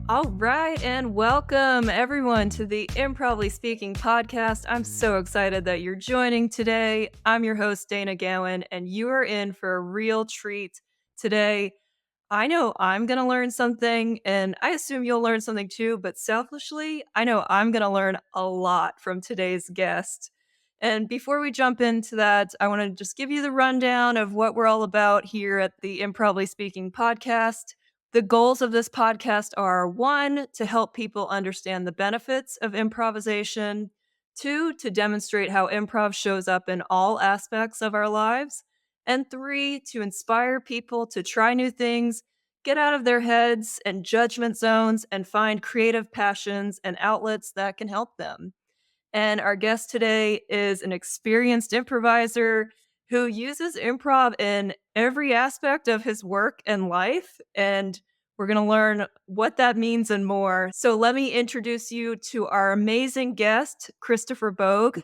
All right, and welcome everyone to the Improv-ing Speaking podcast. I'm so excited that you're joining today. I'm your host, Dayna Gowan, and you are in for a real treat today. I know I'm going to learn something, and I assume you'll learn something too, but selfishly, I know I'm going to learn a lot from today's guest. And before we jump into that, I want to just give you the rundown of what we're all about here at the Improv-ing Speaking podcast. The goals of this podcast are one, to help people understand the benefits of improvisation, two, to demonstrate how improv shows up in all aspects of our lives, and three, to inspire people to try new things, get out of their heads and judgment zones, and find creative passions and outlets that can help them. And our guest today is an experienced improviser who uses improv in every aspect of his work and life. And we're going to learn what that means and more. So let me introduce you to our amazing guest, Christopher Bogue.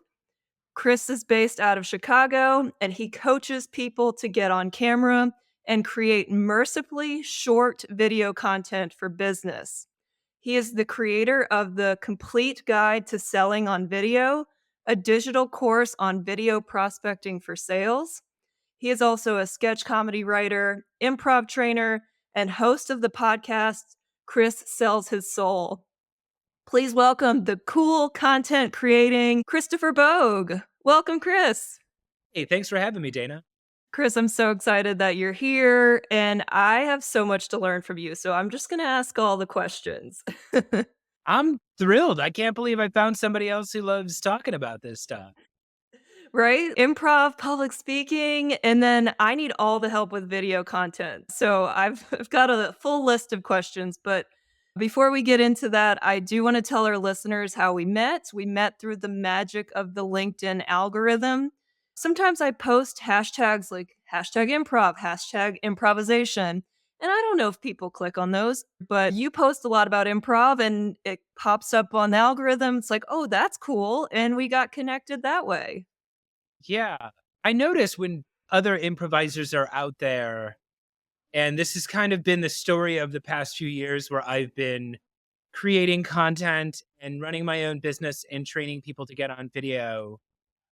Chris is based out of Chicago, and he coaches people to get on camera and create mercifully short video content for business. He is the creator of the Complete Guide to Selling on Video, a digital course on video prospecting for sales. He is also a sketch comedy writer, improv trainer, and host of the podcast Chris Sells His Soul. Please welcome the cool content creating Christopher Bogue. Welcome, Chris. Hey, thanks for having me, Dayna. Chris, I'm so excited that you're here, and I have so much to learn from you, so I'm just going to ask all the questions. I'm thrilled. I can't believe I found somebody else who loves talking about this stuff. Right? Improv, public speaking, and then I need all the help with video content. So I've got a full list of questions, but before we get into that, I do want to tell our listeners how we met. We met through the magic of the LinkedIn algorithm. Sometimes I post hashtags like hashtag improv, hashtag improvisation. And I don't know if people click on those, but you post a lot about improv and it pops up on the algorithm. It's like, oh, that's cool. And we got connected that way. Yeah. I notice when other improvisers are out there, and this has kind of been the story of the past few years where I've been creating content and running my own business and training people to get on video,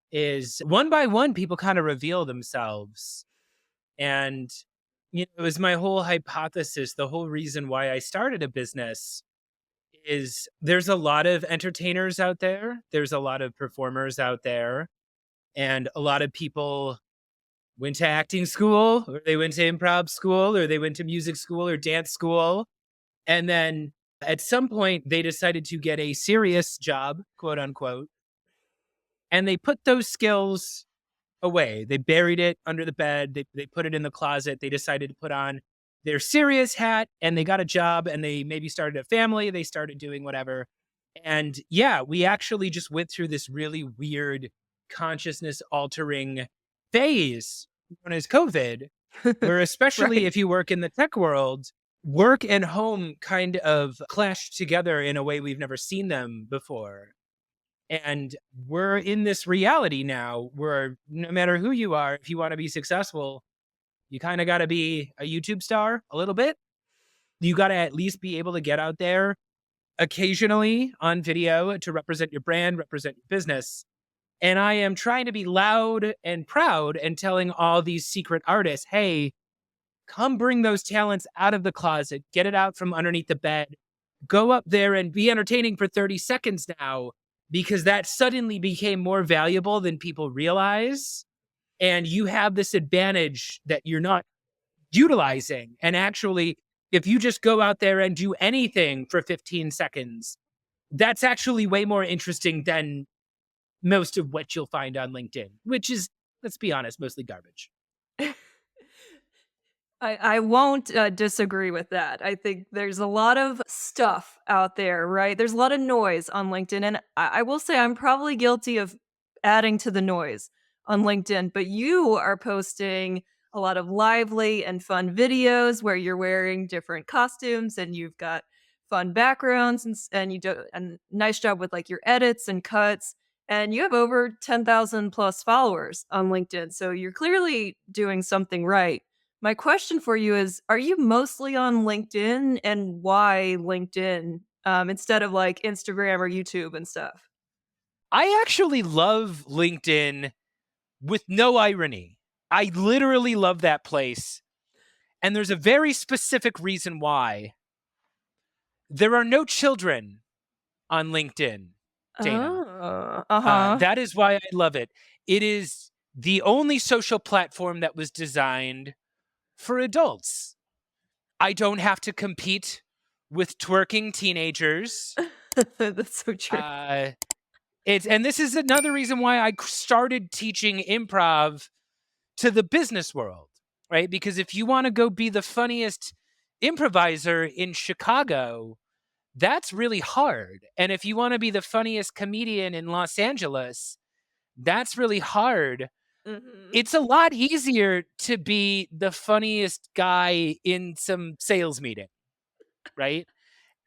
is one by one, people kind of reveal themselves. And, it was my whole hypothesis, the whole reason why I started a business is there's a lot of entertainers out there. There's a lot of performers out there. And a lot of people went to acting school, or they went to improv school, or they went to music school or dance school. And then at some point, they decided to get a serious job, quote unquote. And they put those skills away. They buried it under the bed. They put it in the closet. They decided to put on their serious hat and they got a job and they maybe started a family. They started doing whatever. And yeah, we actually just went through this really weird consciousness altering phase known as COVID, where especially Right. if you work in the tech world, work and home kind of clashed together in a way we've never seen them before. And we're in this reality now where no matter who you are, if you want to be successful, you kind of got to be a YouTube star a little bit. You got to at least be able to get out there occasionally on video to represent your brand, represent your business. And I am trying to be loud and proud and telling all these secret artists, hey, come bring those talents out of the closet, get it out from underneath the bed, go up there and be entertaining for 30 seconds now, because that suddenly became more valuable than people realize. And you have this advantage that you're not utilizing. And actually, if you just go out there and do anything for 15 seconds, that's actually way more interesting than most of what you'll find on LinkedIn, which is, let's be honest, mostly garbage. I won't disagree with that. I think there's a lot of stuff out there, right? There's a lot of noise on LinkedIn. And I will say I'm probably guilty of adding to the noise on LinkedIn, but you are posting a lot of lively and fun videos where you're wearing different costumes and you've got fun backgrounds and you do a nice job with like your edits and cuts. And you have over 10,000 plus followers on LinkedIn. So you're clearly doing something right. My question for you is, are you mostly on LinkedIn, and why LinkedIn, instead of, like, Instagram or YouTube and stuff? I actually love LinkedIn with no irony. I literally love that place. And there's a very specific reason why. There are no children on LinkedIn, Dayna. Oh, uh-huh. That is why I love it. It is the only social platform that was designed for adults. I don't have to compete with twerking teenagers. That's so true. Uh, and this is another reason why I started teaching improv to the business world, right? Because if you want to go be the funniest improviser in Chicago, that's really hard. And if you want to be the funniest comedian in Los Angeles, that's really hard. Mhm. It's a lot easier to be the funniest guy in some sales meeting, right?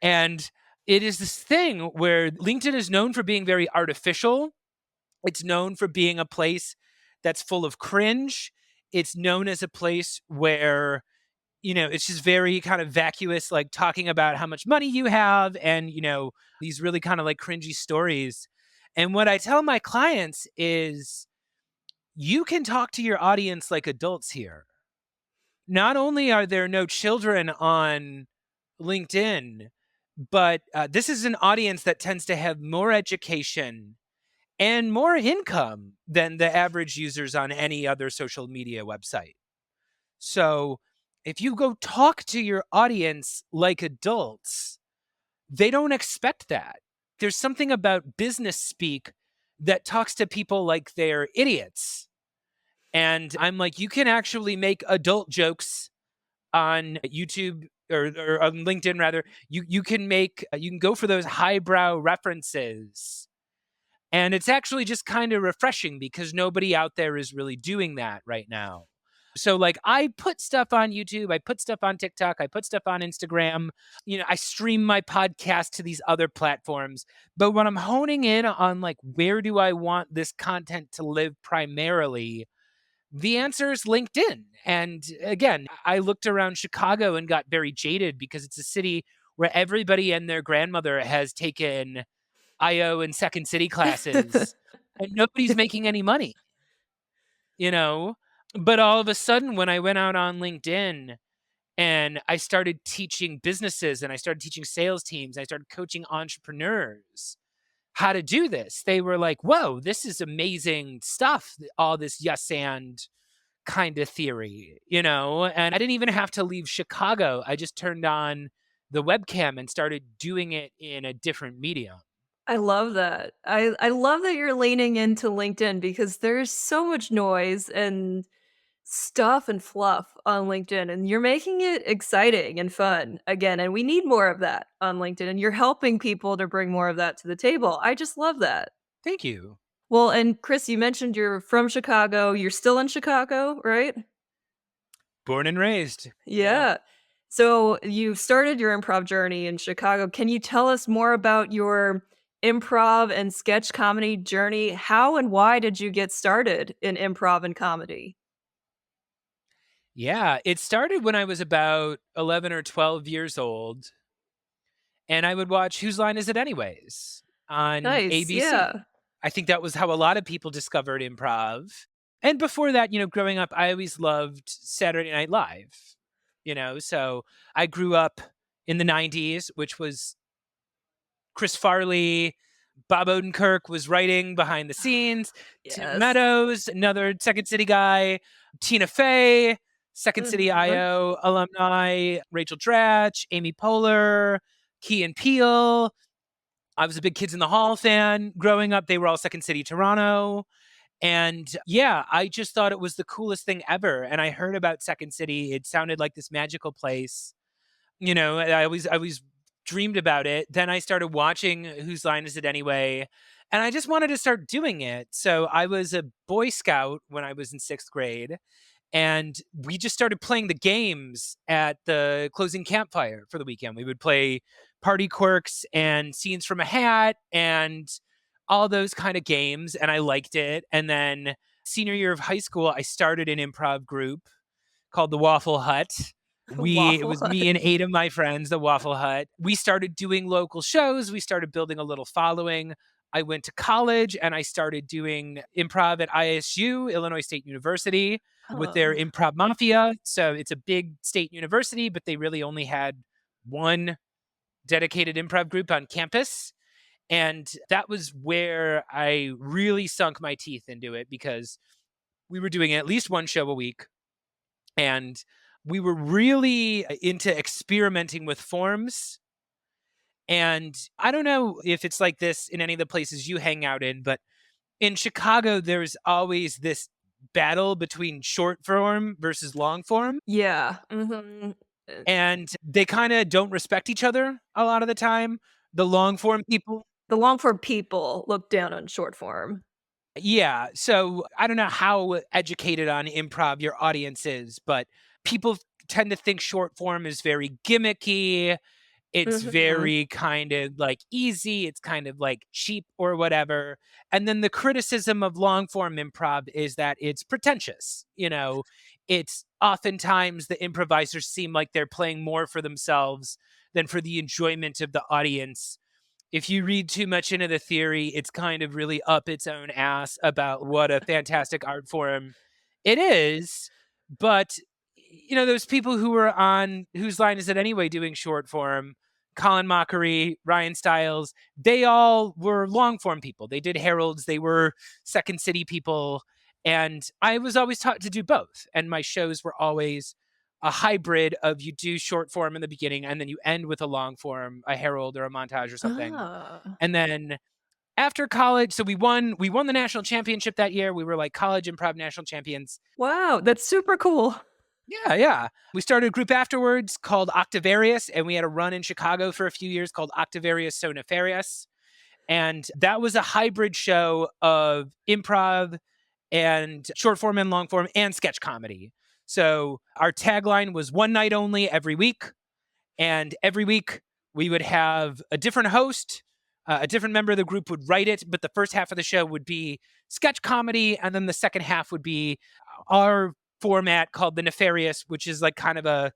And it is this thing where LinkedIn is known for being very artificial. It's known for being a place that's full of cringe. It's known as a place where, it's just very kind of vacuous, like talking about how much money you have and, these really kind of like cringy stories. And what I tell my clients is you can talk to your audience like adults here. Not only are there no children on LinkedIn, but this is an audience that tends to have more education and more income than the average users on any other social media website. So if you go talk to your audience like adults, they don't expect that. There's something about business speak that talks to people like they're idiots. And I'm like, you can actually make adult jokes on YouTube or on LinkedIn rather. You can you can go for those highbrow references. And it's actually just kind of refreshing because nobody out there is really doing that right now. So like I put stuff on YouTube, I put stuff on TikTok, I put stuff on Instagram, I stream my podcast to these other platforms. But when I'm honing in on like where do I want this content to live primarily, the answer is LinkedIn. And again, I looked around Chicago and got very jaded because it's a city where everybody and their grandmother has taken IO and Second City classes and nobody's making any money, you know? But all of a sudden, when I went out on LinkedIn and I started teaching businesses and I started teaching sales teams, I started coaching entrepreneurs how to do this, they were like, whoa, this is amazing stuff, all this yes and kind of theory, And I didn't even have to leave Chicago. I just turned on the webcam and started doing it in a different medium. I love that. I love that you're leaning into LinkedIn because there's so much noise and stuff and fluff on LinkedIn, and you're making it exciting and fun again, and we need more of that on LinkedIn, and you're helping people to bring more of that to the table. I just love that. Thank you. Well, and Chris, you mentioned you're from Chicago. You're still in Chicago, right? Born and raised. Yeah. Yeah. So you started your improv journey in Chicago. Can you tell us more about your improv and sketch comedy journey? How and why did you get started in improv and comedy? Yeah. It started when I was about 11 or 12 years old, and I would watch Whose Line Is It Anyways on Nice. ABC. Yeah. I think that was how a lot of people discovered improv. And before that, growing up, I always loved Saturday Night Live, so I grew up in the 90s, which was Chris Farley, Bob Odenkirk was writing behind the scenes. Tim Yes. Meadows, another Second City guy. Tina Fey, Second City Mhm. IO alumni. Rachel Dratch, Amy Poehler, Key and Peele. I was a big Kids in the Hall fan growing up. They were all Second City Toronto. And yeah, I just thought it was the coolest thing ever. And I heard about Second City. It sounded like this magical place. I always dreamed about it. Then I started watching Whose Line Is It Anyway? And I just wanted to start doing it. So I was a Boy Scout when I was in 6th grade. And we just started playing the games at the closing campfire for the weekend. We would play Party Quirks and Scenes from a Hat and all those kind of games. And I liked it. And then senior year of high school, I started an improv group called the Waffle Hut. It Waffle was Hut. me and 8 of my friends, the Waffle Hut. We started doing local shows. We started building a little following. I went to college and I started doing improv at ISU, Illinois State University, with their Oh. improv mafia. So it's a big state university, but they really only had one dedicated improv group on campus. And that was where I really sunk my teeth into it because we were doing at least one show a week. And we were really into experimenting with forms. And I don't know if it's like this in any of the places you hang out in, but in Chicago, there's always this battle between short form versus long form. Yeah. Mhm. And they kind of don't respect each other a lot of the time. The long form people. The long form people look down on short form. Yeah. So I don't know how educated on improv your audience is, but people tend to think short form is very gimmicky. It's Mhm. very kind of like easy. It's kind of like cheap or whatever. And then the criticism of long form improv is that it's pretentious. It's oftentimes the improvisers seem like they're playing more for themselves than for the enjoyment of the audience. If you read too much into the theory, it's kind of really up its own ass about what a fantastic art form it is. But those people who were on Whose Line Is It Anyway doing short form, Colin Mockery, Ryan Stiles, they all were long form people. They did Heralds, they were Second City people. And I was always taught to do both. And my shows were always a hybrid of you do short form in the beginning and then you end with a long form, a herald or a montage or something. Ah. And then after college, so we won the national championship that year. We were like college improv national champions. Wow, that's super cool. Yeah, yeah. We started a group afterwards called Octavarius, and we had a run in Chicago for a few years called Octavarius So Nefarious. And that was a hybrid show of improv and short form and long form and sketch comedy. So our tagline was one night only every week. And every week we would have a different host, a different member of the group would write it, but the first half of the show would be sketch comedy. And then the second half would be our format called the Nefarious, which is like kind of a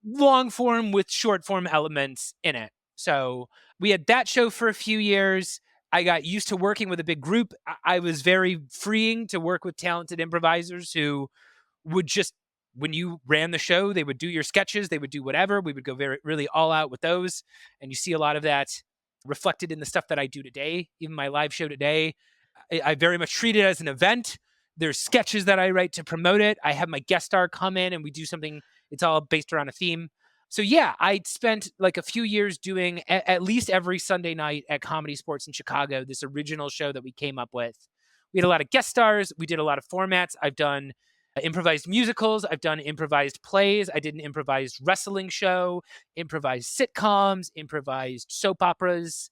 long form with short form elements in it. So we had that show for a few years. I got used to working with a big group. I was very freeing to work with talented improvisers who would just, when you ran the show, they would do your sketches, they would do whatever. We would go really all out with those. And you see a lot of that reflected in the stuff that I do today, even my live show today. I very much treat it as an event. There's sketches that I write to promote it. I have my guest star come in and we do something. It's all based around a theme. So yeah, I spent like a few years doing at least every Sunday night at Comedy Sports in Chicago, this original show that we came up with. We had a lot of guest stars. We did a lot of formats. I've done improvised musicals. I've done improvised plays. I did an improvised wrestling show, improvised sitcoms, improvised soap operas.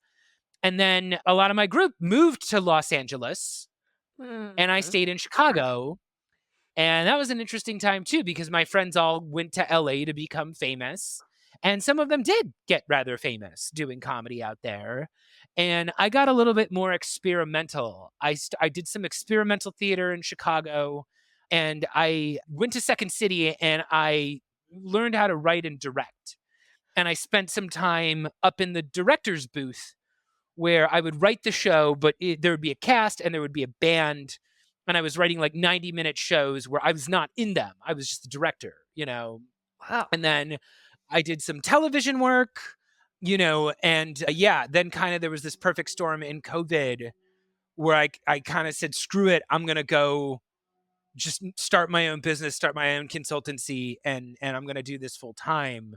And then a lot of my group moved to Los Angeles and I Mm. stayed in Chicago. And that was an interesting time too, because my friends all went to LA to become famous. And some of them did get rather famous doing comedy out there. And I got a little bit more experimental. I did some experimental theater in Chicago and I went to Second City and I learned how to write and direct. And I spent some time up in the director's booth where I would write the show, but there would be a cast and there would be a band. And I was writing like 90-minute shows where I was not in them. I was just the director. Wow. And then I did some television work, and yeah, then kind of there was this perfect storm in COVID where I kind of said, screw it, I'm going to go just start my own business, start my own consultancy, and I'm going to do this full time.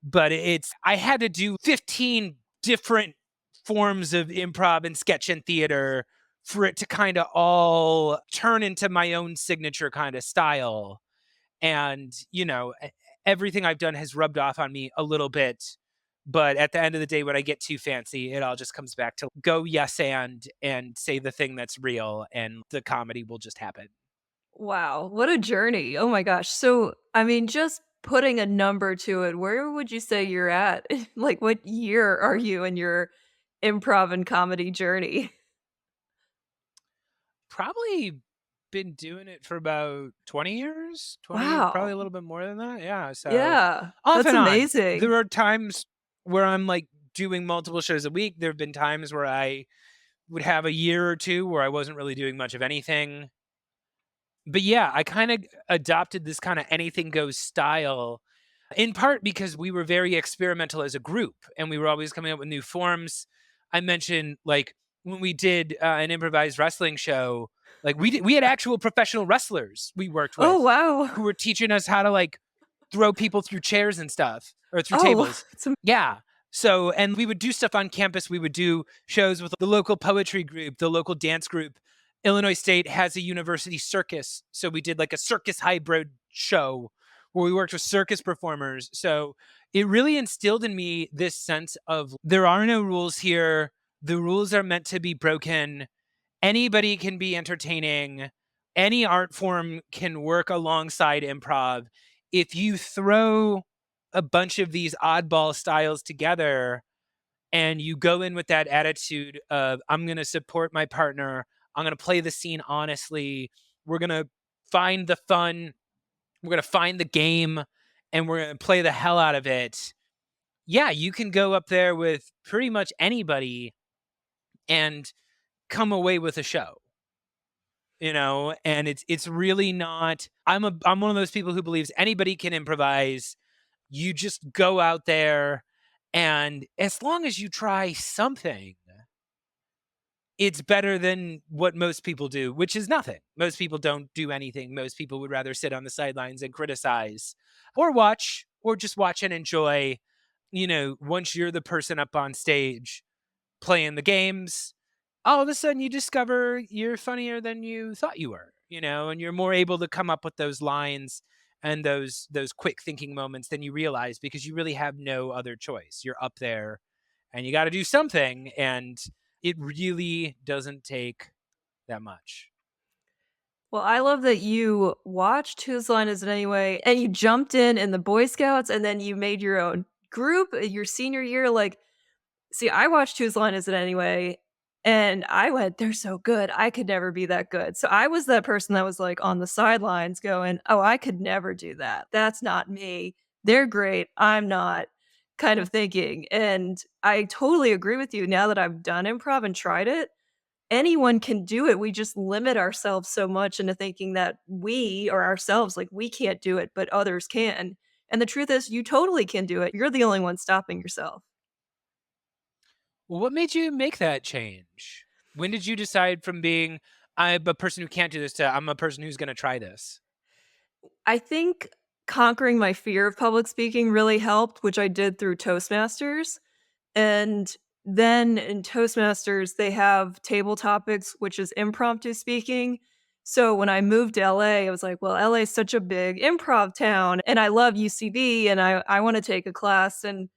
But I had to do 15 different forms of improv and sketch and theater for it to kind of all turn into my own signature kind of style. And, everything I've done has rubbed off on me a little bit. But at the end of the day, when I get too fancy, it all just comes back to go yes and say the thing that's real, and the comedy will just happen. Wow, what a journey. Oh my gosh. So, I mean, just putting a number to it, where would you say you're at? Like, what year are you in your improv and comedy journey? Probably been doing it for about 20 years, 20, probably a Wow. little bit more than that. Yeah. So Yeah. off That's and on. amazing. There are times where I'm like doing multiple shows a week. There have been times where I would have a year or two where I wasn't really doing much of anything. But yeah, I kind of adopted this kind of anything goes style in part because we were very experimental as a group and we were always coming up with new forms. I mentioned like when we did an improvised wrestling show, like we had actual professional wrestlers we worked Oh, with wow. who were teaching us how to like throw people through chairs and stuff or through Oh, tables. it's Yeah. So, and we would do stuff on campus. We would do shows with the local poetry group, the local dance group. Illinois State has a university circus. So we did like a circus hybrid show where we worked with circus performers. So it really instilled in me this sense of there are no rules here. The rules are meant to be broken. Anybody can be entertaining. Any art form can work alongside improv. If you throw a bunch of these oddball styles together and you go in with that attitude of, I'm going to support my partner, I'm going to play the scene honestly, we're going to find the fun, we're going to find the game, and we're going to play the hell out of it. Yeah, you can go up there with pretty much anybody and come away with a show. And it's really not. I'm one of those people who believes anybody can improvise. You just go out there, and as long as you try something, it's better than what most people do, which is nothing. Most people don't do anything. Most people would rather sit on the sidelines and criticize or watch or just watch and enjoy. Once you're the person up on stage playing the games, all of a sudden you discover you're funnier than you thought you were, and you're more able to come up with those lines and those quick thinking moments than you realize because you really have no other choice. You're up there and you got to do something, and it really doesn't take that much. Well, I love that you watched Whose Line Is It Anyway, and you jumped in the Boy Scouts, and then you made your own group your senior year. Like, see, I watched Whose Line Is It Anyway, and I went, "They're so good. I could never be that good." So I was that person that was like on the sidelines going, "Oh, I could never do that. That's not me. They're great. I'm not." Kind of thinking. And I totally agree with you now that I've done improv and tried it. Anyone can do it. We just limit ourselves so much into thinking that we or ourselves, like, we can't do it, but others can. And the truth is, you totally can do it. You're the only one stopping yourself. Well, what made you make that change? When did you decide from being I'm a person who can't do this to I'm a person who's going to try this? I think conquering my fear of public speaking really helped, which I did through Toastmasters. And then in Toastmasters, they have table topics, which is impromptu speaking. So when I moved to LA, I was like, well, LA is such a big improv town, and I love UCB, and I want to take a class. And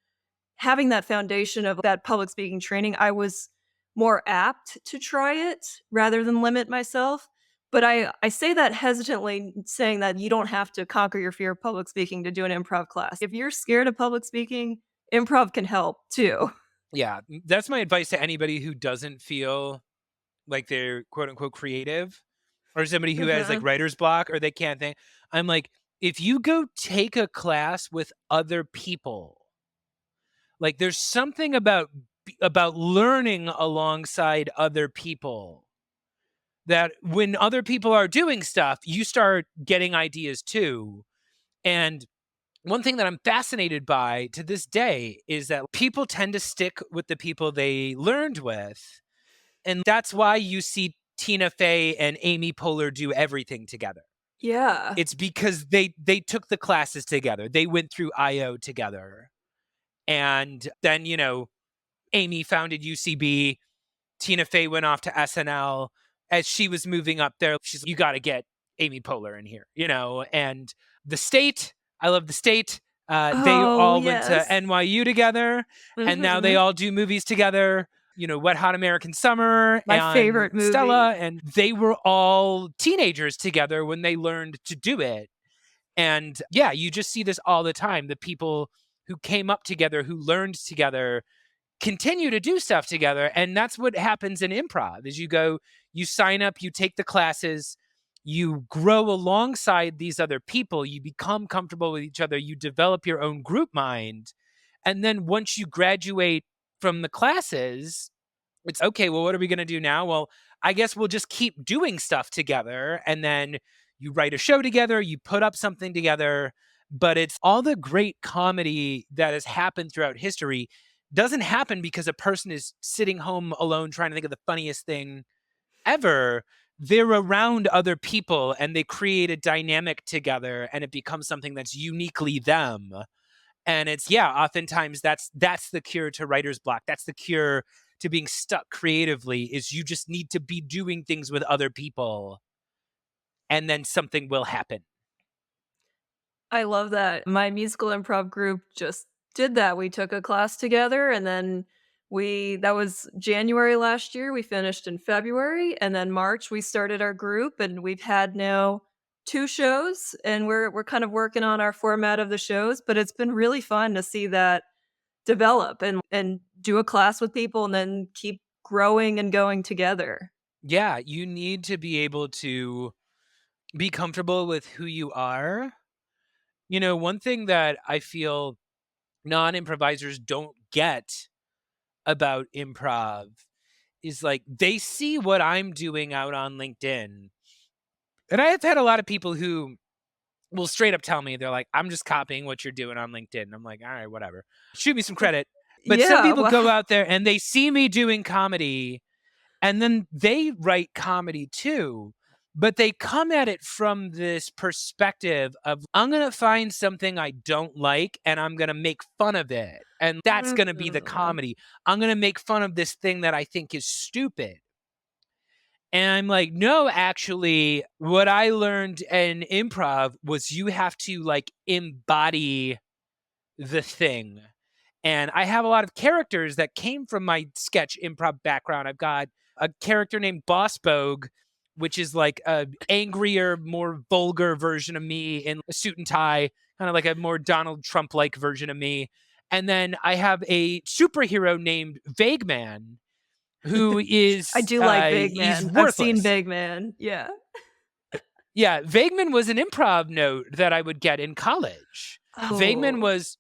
having that foundation of that public speaking training, I was more apt to try it rather than limit myself. But I say that hesitantly, saying that you don't have to conquer your fear of public speaking to do an improv class. If you're scared of public speaking, improv can help too. Yeah, that's my advice to anybody who doesn't feel like they're quote unquote creative or somebody who has like Mhm. writer's block or they can't think. I'm like, if you go take a class with other people, like there's something about learning alongside other people that when other people are doing stuff, you start getting ideas too. And one thing that I'm fascinated by to this day is that people tend to stick with the people they learned with. And that's why you see Tina Fey and Amy Poehler do everything together. Yeah. It's because they took the classes together. They went through IO together. And then, Amy founded UCB. Tina Fey went off to SNL. As she was moving up there, she's like, you got to get Amy Poehler in here, and the state, I love the state. They Oh, all went to yes. NYU together, and now they Mhm. all do movies together. Wet Hot American Summer My and favorite movie. Stella, and they were all teenagers together when they learned to do it. And yeah, you just see this all the time. The people who came up together, who learned together, continue to do stuff together. And that's what happens in improv is you sign up, you take the classes, you grow alongside these other people, you become comfortable with each other, you develop your own group mind. And then once you graduate from the classes, it's okay, well, what are we going to do now? Well, I guess we'll just keep doing stuff together. And then you write a show together, you put up something together. But it's all the great comedy that has happened throughout history doesn't happen because a person is sitting home alone trying to think of the funniest thing ever. They're around other people and they create a dynamic together and it becomes something that's uniquely them. And it's, yeah, oftentimes that's the cure to writer's block. That's the cure to being stuck creatively, is you just need to be doing things with other people and then something will happen. I love that. My musical improv group just did that. We took a class together and then that was January last year. We finished in February, and then March we started our group, and we've had now 2 shows, and we're kind of working on our format of the shows, but it's been really fun to see that develop and do a class with people and then keep growing and going together. Yeah, you need to be able to be comfortable with who you are. You know, one thing that I feel non-improvisers don't get about improv is like they see what I'm doing out on LinkedIn. And I have had a lot of people who will straight up tell me, they're like, I'm just copying what you're doing on LinkedIn. And I'm like, all right, whatever. Shoot me some credit. But some Yeah, people well, go out there and they see me doing comedy and then they write comedy too. But they come at it from this perspective of, I'm going to find something I don't like and I'm going to make fun of it. And that's going to be the mm. comedy. I'm going to make fun of this thing that I think is stupid. And I'm like, no, actually, what I learned in improv was you have to like embody the thing. And I have a lot of characters that came from my sketch improv background. I've got a character named Boss Bogue, which is like a angrier, more vulgar version of me in a suit and tie, kind of like a more Donald Trump-like version of me. And then I have a superhero named Vague Man, who I is do like Vague he's Man. I've seen worthless. Vague Man. Yeah. Yeah, Vagueman was an improv note that I would get in college. Vagueman Oh. was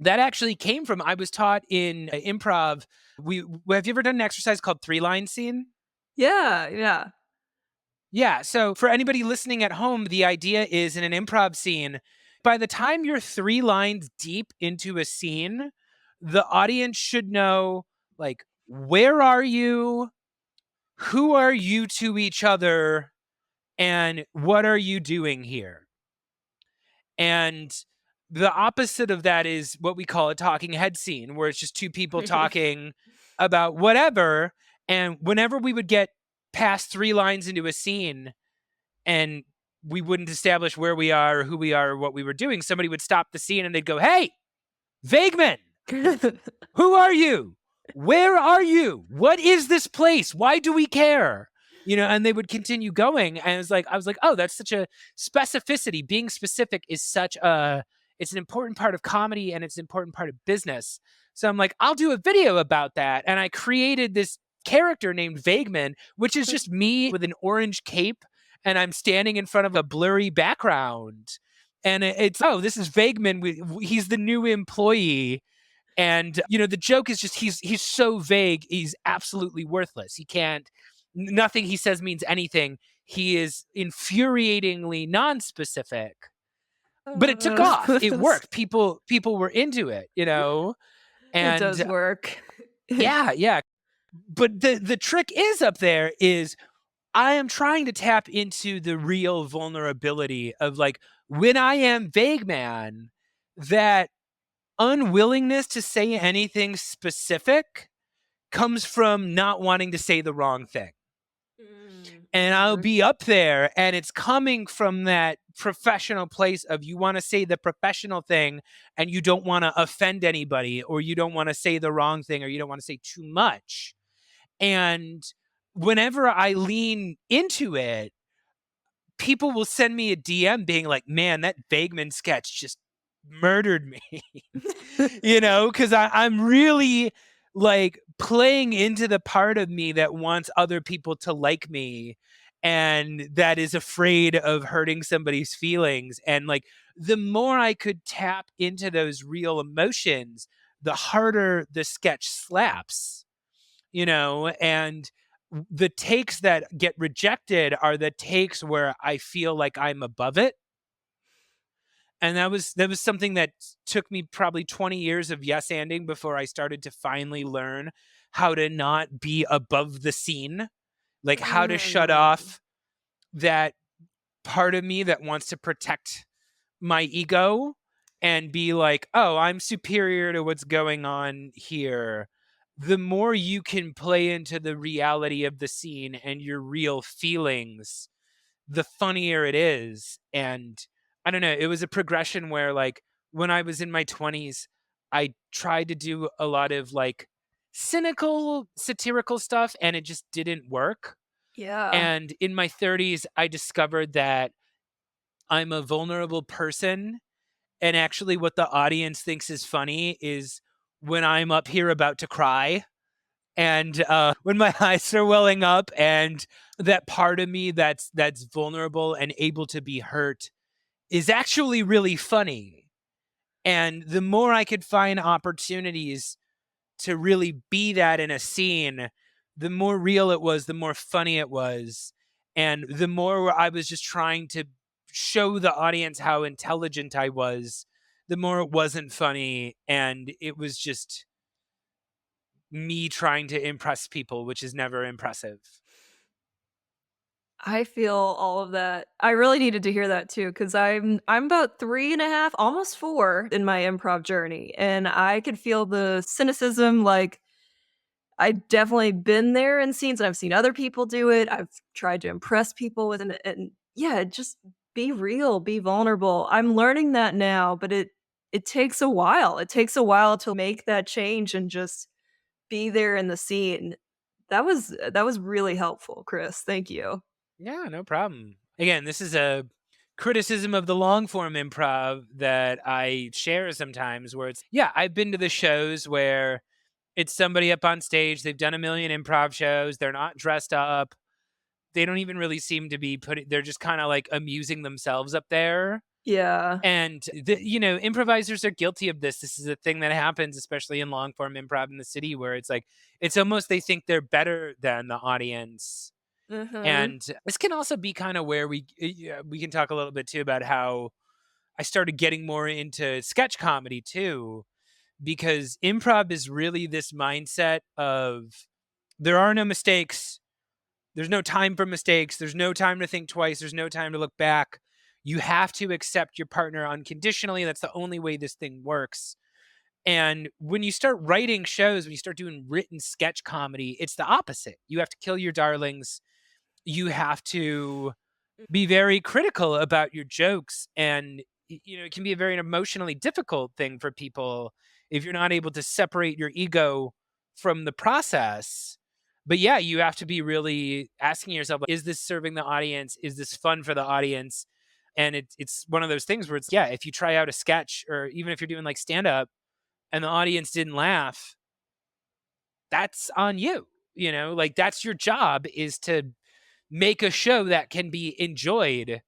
that actually came from, I was taught in improv. We Have you ever done an exercise called 3-line scene? Yeah, yeah. Yeah. So for anybody listening at home, the idea is in an improv scene, by the time you're 3 lines deep into a scene, the audience should know, like, where are you? Who are you to each other? And what are you doing here? And the opposite of that is what we call a talking head scene, where it's just 2 people talking about whatever. And whenever we would get past 3 lines into a scene and we wouldn't establish where we are, or who we are, or what we were doing, somebody would stop the scene and they'd go, "Hey, Vagueman, who are you? Where are you? What is this place? Why do we care?" You know, and they would continue going. And I was like, oh, that's such a specificity. Being specific is it's an important part of comedy and it's an important part of business. So I'm like, I'll do a video about that. And I created this character named Vagueman, which is just me with an orange cape and I'm standing in front of a blurry background. And it's, oh, this is Vagueman. He's the new employee. And you know, the joke is just he's so vague, he's absolutely worthless. He can't Nothing he says means anything. He is infuriatingly non-specific. But it took off. It worked. People were into it, you know? It And does work. yeah, yeah. But the trick is up there is I am trying to tap into the real vulnerability of, like, when I am Vague Man, that unwillingness to say anything specific comes from not wanting to say the wrong thing. And I'll Mhm. be up there and it's coming from that professional place of, you want to say the professional thing and you don't want to offend anybody, or you don't want to say the wrong thing, or you don't want to say too much. And whenever I lean into it, people will send me a DM being like, man, that Vagueman sketch just murdered me. You know, because I'm really like playing into the part of me that wants other people to like me. and that is afraid of hurting somebody's feelings. And like the more I could tap into those real emotions, the harder the sketch slaps, and the takes that get rejected are the takes where I feel like I'm above it. And that was something that took me probably 20 years of yes anding before I started to finally learn how to not be above the scene, like how to shut Mm. off that part of me that wants to protect my ego and be like, oh, I'm superior to what's going on here. The more you can play into the reality of the scene and your real feelings, the funnier it is. And I don't know, it was a progression where, like, when I was in my 20s, I tried to do a lot of like cynical, satirical stuff, and it just didn't work. Yeah. And in my 30s, I discovered that I'm a vulnerable person. And actually, what the audience thinks is funny is when I'm up here about to cry and when my eyes are welling up, and that part of me that's vulnerable and able to be hurt is actually really funny. And the more I could find opportunities to really be that in a scene, the more real it was, the more funny it was. And the more I was just trying to show the audience how intelligent I was, the more it wasn't funny. And it was just me trying to impress people, which is never impressive. I feel all of that. I really needed to hear that too, because I'm about 3.5, almost 4 in my improv journey, and I could feel the cynicism, like, I definitely been there in scenes, and I've seen other people do it. I've tried to impress people with an and yeah, just be real, be vulnerable. I'm learning that now, but it takes a while. It takes a while to make that change and just be there in the scene. That was really helpful, Chris. Thank you. Yeah, no problem. Again, this is a criticism of the long form improv that I share sometimes, where it's, yeah, I've been to the shows where it's somebody up on stage, they've done a million improv shows, they're not dressed up, they don't even really seem to be putting, they're just kind of like amusing themselves up there. Yeah. And improvisers are guilty of this. This is a thing that happens, especially in long form improv in the city, where it's like, it's almost they think they're better than the audience. Mhm. And this can also be kind of where we can talk a little bit too about how I started getting more into sketch comedy too, because improv is really this mindset of there are no mistakes. There's no time for mistakes. There's no time to think twice. There's no time to look back. You have to accept your partner unconditionally. That's the only way this thing works. And when you start writing shows, when you start doing written sketch comedy, it's the opposite. You have to kill your darlings. You have to be very critical about your jokes. And it can be a very emotionally difficult thing for people if you're not able to separate your ego from the process. But yeah, you have to be really asking yourself, is this serving the audience? Is this fun for the audience? And it's one of those things where it's, yeah, if you try out a sketch, or even if you're doing like stand up and the audience didn't laugh, that's on you. Like, that's your job, is to make a show that can be enjoyed.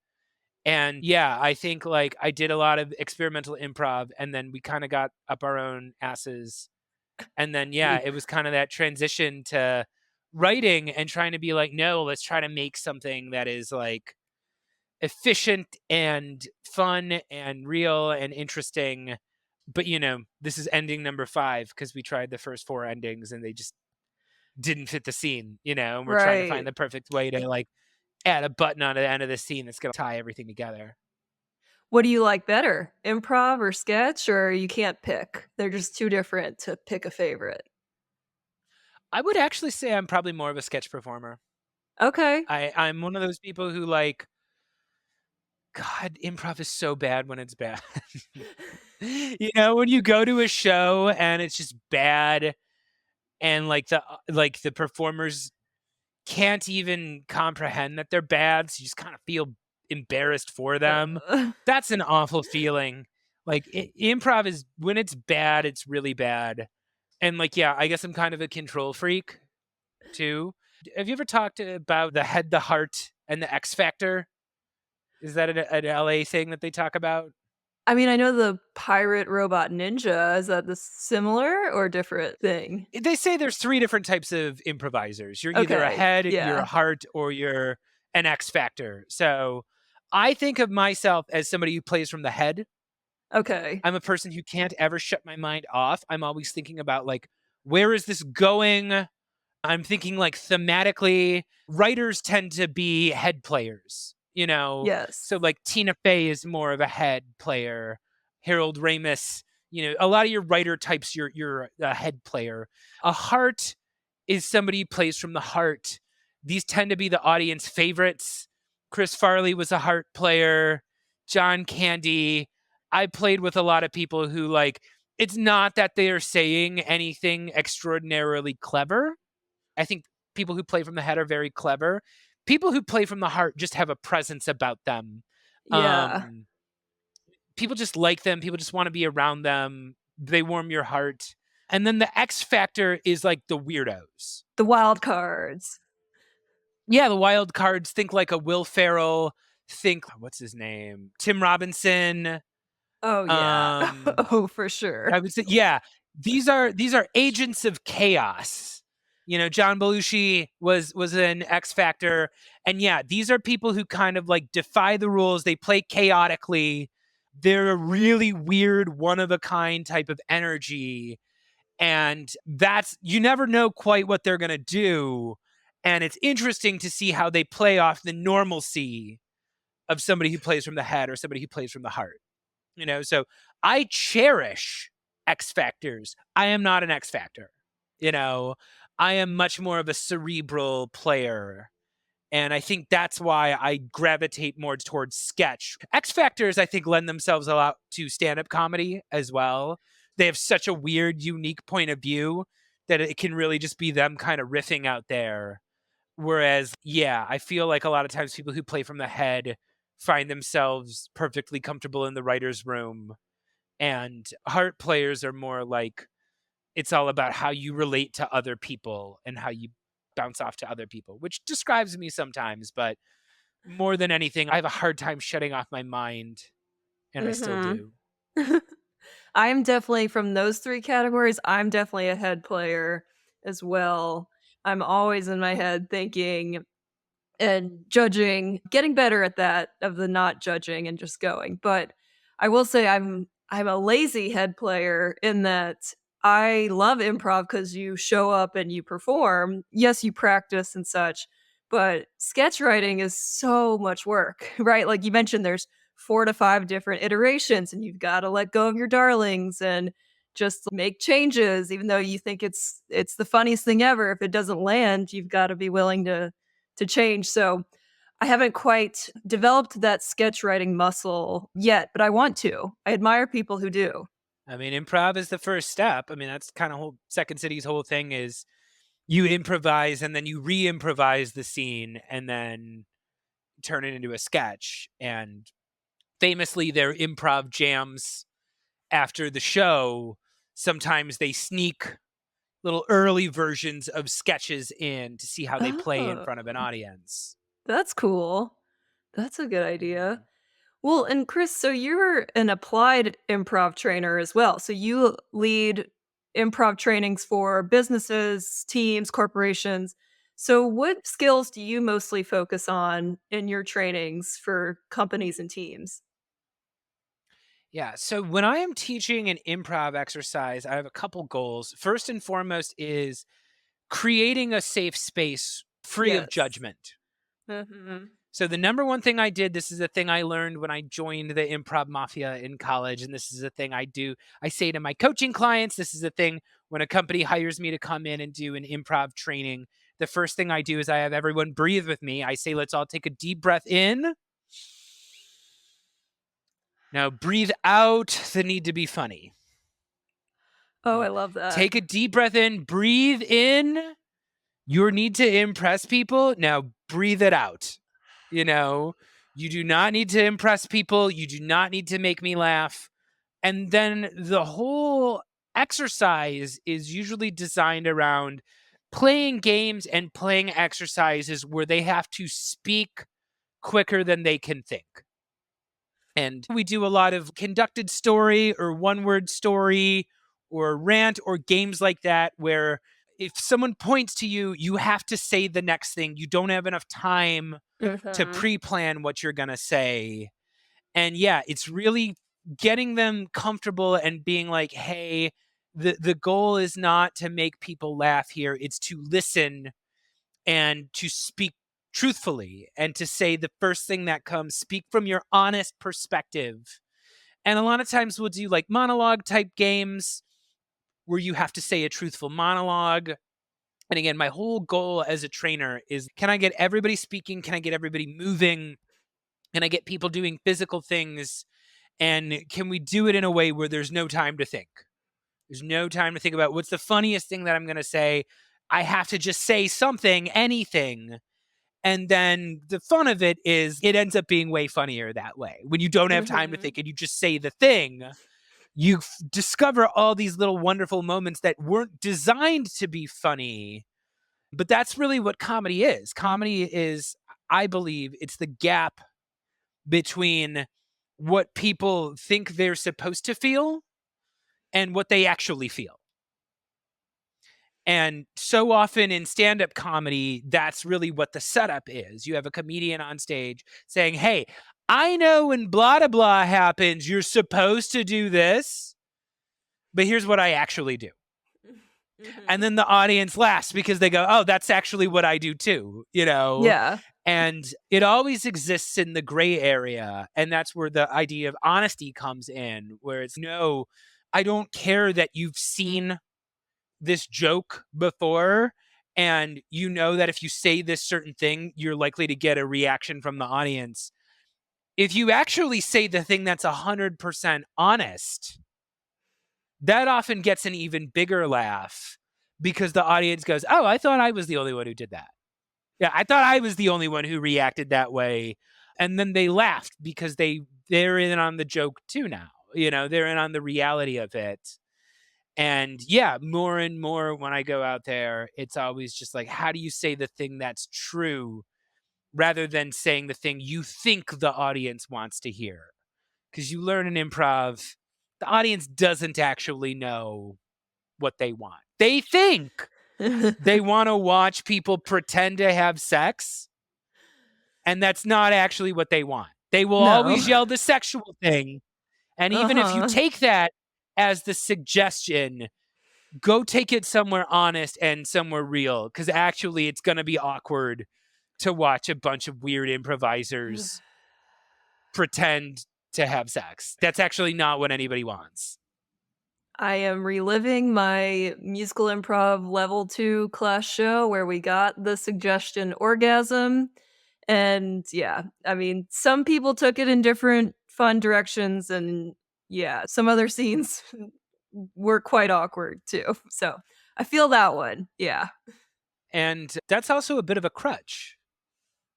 And yeah, I think like I did a lot of experimental improv, and then we kind of got up our own asses. And then, yeah, it was kind of that transition to writing and trying to be like, no, let's try to make something that is like efficient and fun and real and interesting. But, this is ending number 5 because we tried the first 4 endings and they just didn't fit the scene, and we're trying to find Right. the perfect way to like add a button on the end of the scene that's going to tie everything together. What do you like better? Improv or sketch, or you can't pick? They're just too different to pick a favorite. I would actually say I'm probably more of a sketch performer. Okay. I'm one of those people who like, God, improv is so bad when it's bad. When you go to a show and it's just bad, and like the performers can't even comprehend that they're bad, so you just kind of feel embarrassed for them. That's an awful feeling. Like, improv is, when it's bad, it's really bad. And like, yeah, I guess I'm kind of a control freak too. Have you ever talked about the head, the heart, and the X Factor. Is that an LA thing that they talk about? I mean, I know the pirate robot ninja. Is that the similar or different thing? They say there's 3 different types of improvisers. You're either a Okay, head, you're a yeah, heart, or you're an X Factor. So I think of myself as somebody who plays from the head. okay, I'm a person who can't ever shut my mind off. I'm always thinking about, like, where is this going? I'm thinking, like, thematically. Writers tend to be head players, you know? yes, So, like, Tina Fey is more of a head player. Harold Ramis, a lot of your writer types, you're a head player. A heart is somebody who plays from the heart. These tend to be the audience favorites. Chris Farley was a heart player. John Candy. I played with a lot of people who, like, it's not that they are saying anything extraordinarily clever. I think people who play from the head are very clever. People who play from the heart just have a presence about them. yeah. Um, People just like them. People just want to be around them. They warm your heart. And then the X factor is like the weirdos. The wild cards. Yeah, the wild cards. Think like a Will Ferrell. Think what's his name? Tim Robinson. Oh, yeah. Um, Oh, for sure. I would say, yeah, these are agents of chaos. John Belushi was an X Factor, and yeah, these are people who kind of like defy the rules. They play chaotically. They're a really weird, one of a kind type of energy, and that's you never know quite what they're gonna do, and it's interesting to see how they play off the normalcy of somebody who plays from the head or somebody who plays from the heart. So I cherish X Factors. I am not an X Factor. I am much more of a cerebral player. And I think that's why I gravitate more towards sketch. X Factors, I think, lend themselves a lot to stand up comedy as well. They have such a weird, unique point of view that it can really just be them kind of riffing out there. Whereas, yeah, I feel like a lot of times people who play from the head find themselves perfectly comfortable in the writer's room. And heart players are more like it's all about how you relate to other people and how you bounce off to other people, which describes me sometimes. But more than anything, I have a hard time shutting off my mind, and I still Mhm. do. I'm definitely from those 3 categories, I'm definitely a head player as well. I'm always in my head thinking and judging, getting better at that, of the not judging and just going. But I will say I'm a lazy head player in that I love improv because you show up and you perform. Yes, you practice and such, but sketch writing is so much work, right? Like you mentioned, there's 4 to 5 different iterations, and you've got to let go of your darlings and just make changes, even though you think it's the funniest thing ever. If it doesn't land, you've got to be willing to change. So I haven't quite developed that sketch writing muscle yet, but I want to. I admire people who do. I mean, improv is the first step. I mean, that's kind of whole Second City's whole thing is you improvise and then you re-improvise the scene and then turn it into a sketch. And famously, their improv jams after the show, sometimes they sneak little early versions of sketches in to see how they play in Oh, front of an audience. that's cool. That's a good idea. Mhm. Well, and Chris, so you're an applied improv trainer as well. So you lead improv trainings for businesses, teams, corporations. So what skills do you mostly focus on in your trainings for companies and teams? Yeah. So when I am teaching an improv exercise, I have a couple goals. First and foremost is creating a safe space free of Yes. judgment. Mhm. So the number one thing I did, this is a thing I learned when I joined the improv mafia in college, and this is a thing I do. I say to my coaching clients, this is a thing when a company hires me to come in and do an improv training. The first thing I do is I have everyone breathe with me. I say, let's all take a deep breath in. Now breathe out the need to be funny. Oh, Yeah. I love that. Take a deep breath in, breathe in your need to impress people. Now breathe it out. You know, you do not need to impress people. You do not need to make me laugh. And then the whole exercise is usually designed around playing games and playing exercises where they have to speak quicker than they can think. And we do a lot of conducted story or one-word story or rant or games like that, where if someone points to you, you have to say the next thing. You don't have enough time to Mhm. pre-plan what you're going to say. And yeah, it's really getting them comfortable and being like, hey, the goal is not to make people laugh here. It's to listen and to speak truthfully and to say the first thing that comes, speak from your honest perspective. And a lot of times we'll do like monologue type games where you have to say a truthful monologue. And again, my whole goal as a trainer is, can I get everybody speaking? Can I get everybody moving? Can I get people doing physical things? And can we do it in a way where there's no time to think? There's no time to think about what's the funniest thing that I'm going to say. I have to just say something, anything. And then the fun of it is it ends up being way funnier that way. When you don't have time to Mhm. think and you just say the thing, you discover all these little wonderful moments that weren't designed to be funny. But that's really what comedy is. Comedy is, I believe, it's the gap between what people think they're supposed to feel and what they actually feel. And so often in stand up comedy, that's really what the setup is. You have a comedian on stage saying, hey, I know when blah, blah, blah happens, you're supposed to do this, but here's what I actually do. And Mhm. then the audience laughs because they go, oh, that's actually what I do too, you know? Yeah. And it always exists in the gray area. And that's where the idea of honesty comes in, where it's no, I don't care that you've seen this joke before. And you know that if you say this certain thing, you're likely to get a reaction from the audience. If you actually say the thing that's 100% honest, that often gets an even bigger laugh because the audience goes, oh, I thought I was the only one who did that. Yeah, I thought I was the only one who reacted that way. And then they laughed because they're in on the joke too now. You know, they're in on the reality of it. And yeah, more and more when I go out there, it's always just like, how do you say the thing that's true rather than saying the thing you think the audience wants to hear? Because you learn in improv, the audience doesn't actually know what they want. They think they want to watch people pretend to have sex, and that's not actually what they want. They will No. always yell the sexual thing. And even if you Uh-huh. take that as the suggestion, go take it somewhere honest and somewhere real, because actually it's going to be awkward to watch a bunch of weird improvisers pretend to have sex. That's actually not what anybody wants. I am reliving my musical improv level 2 class show where we got the suggestion orgasm. And yeah, I mean, some people took it in different fun directions, and yeah, some other scenes were quite awkward too. So I feel that one. Yeah. And that's also a bit of a crutch.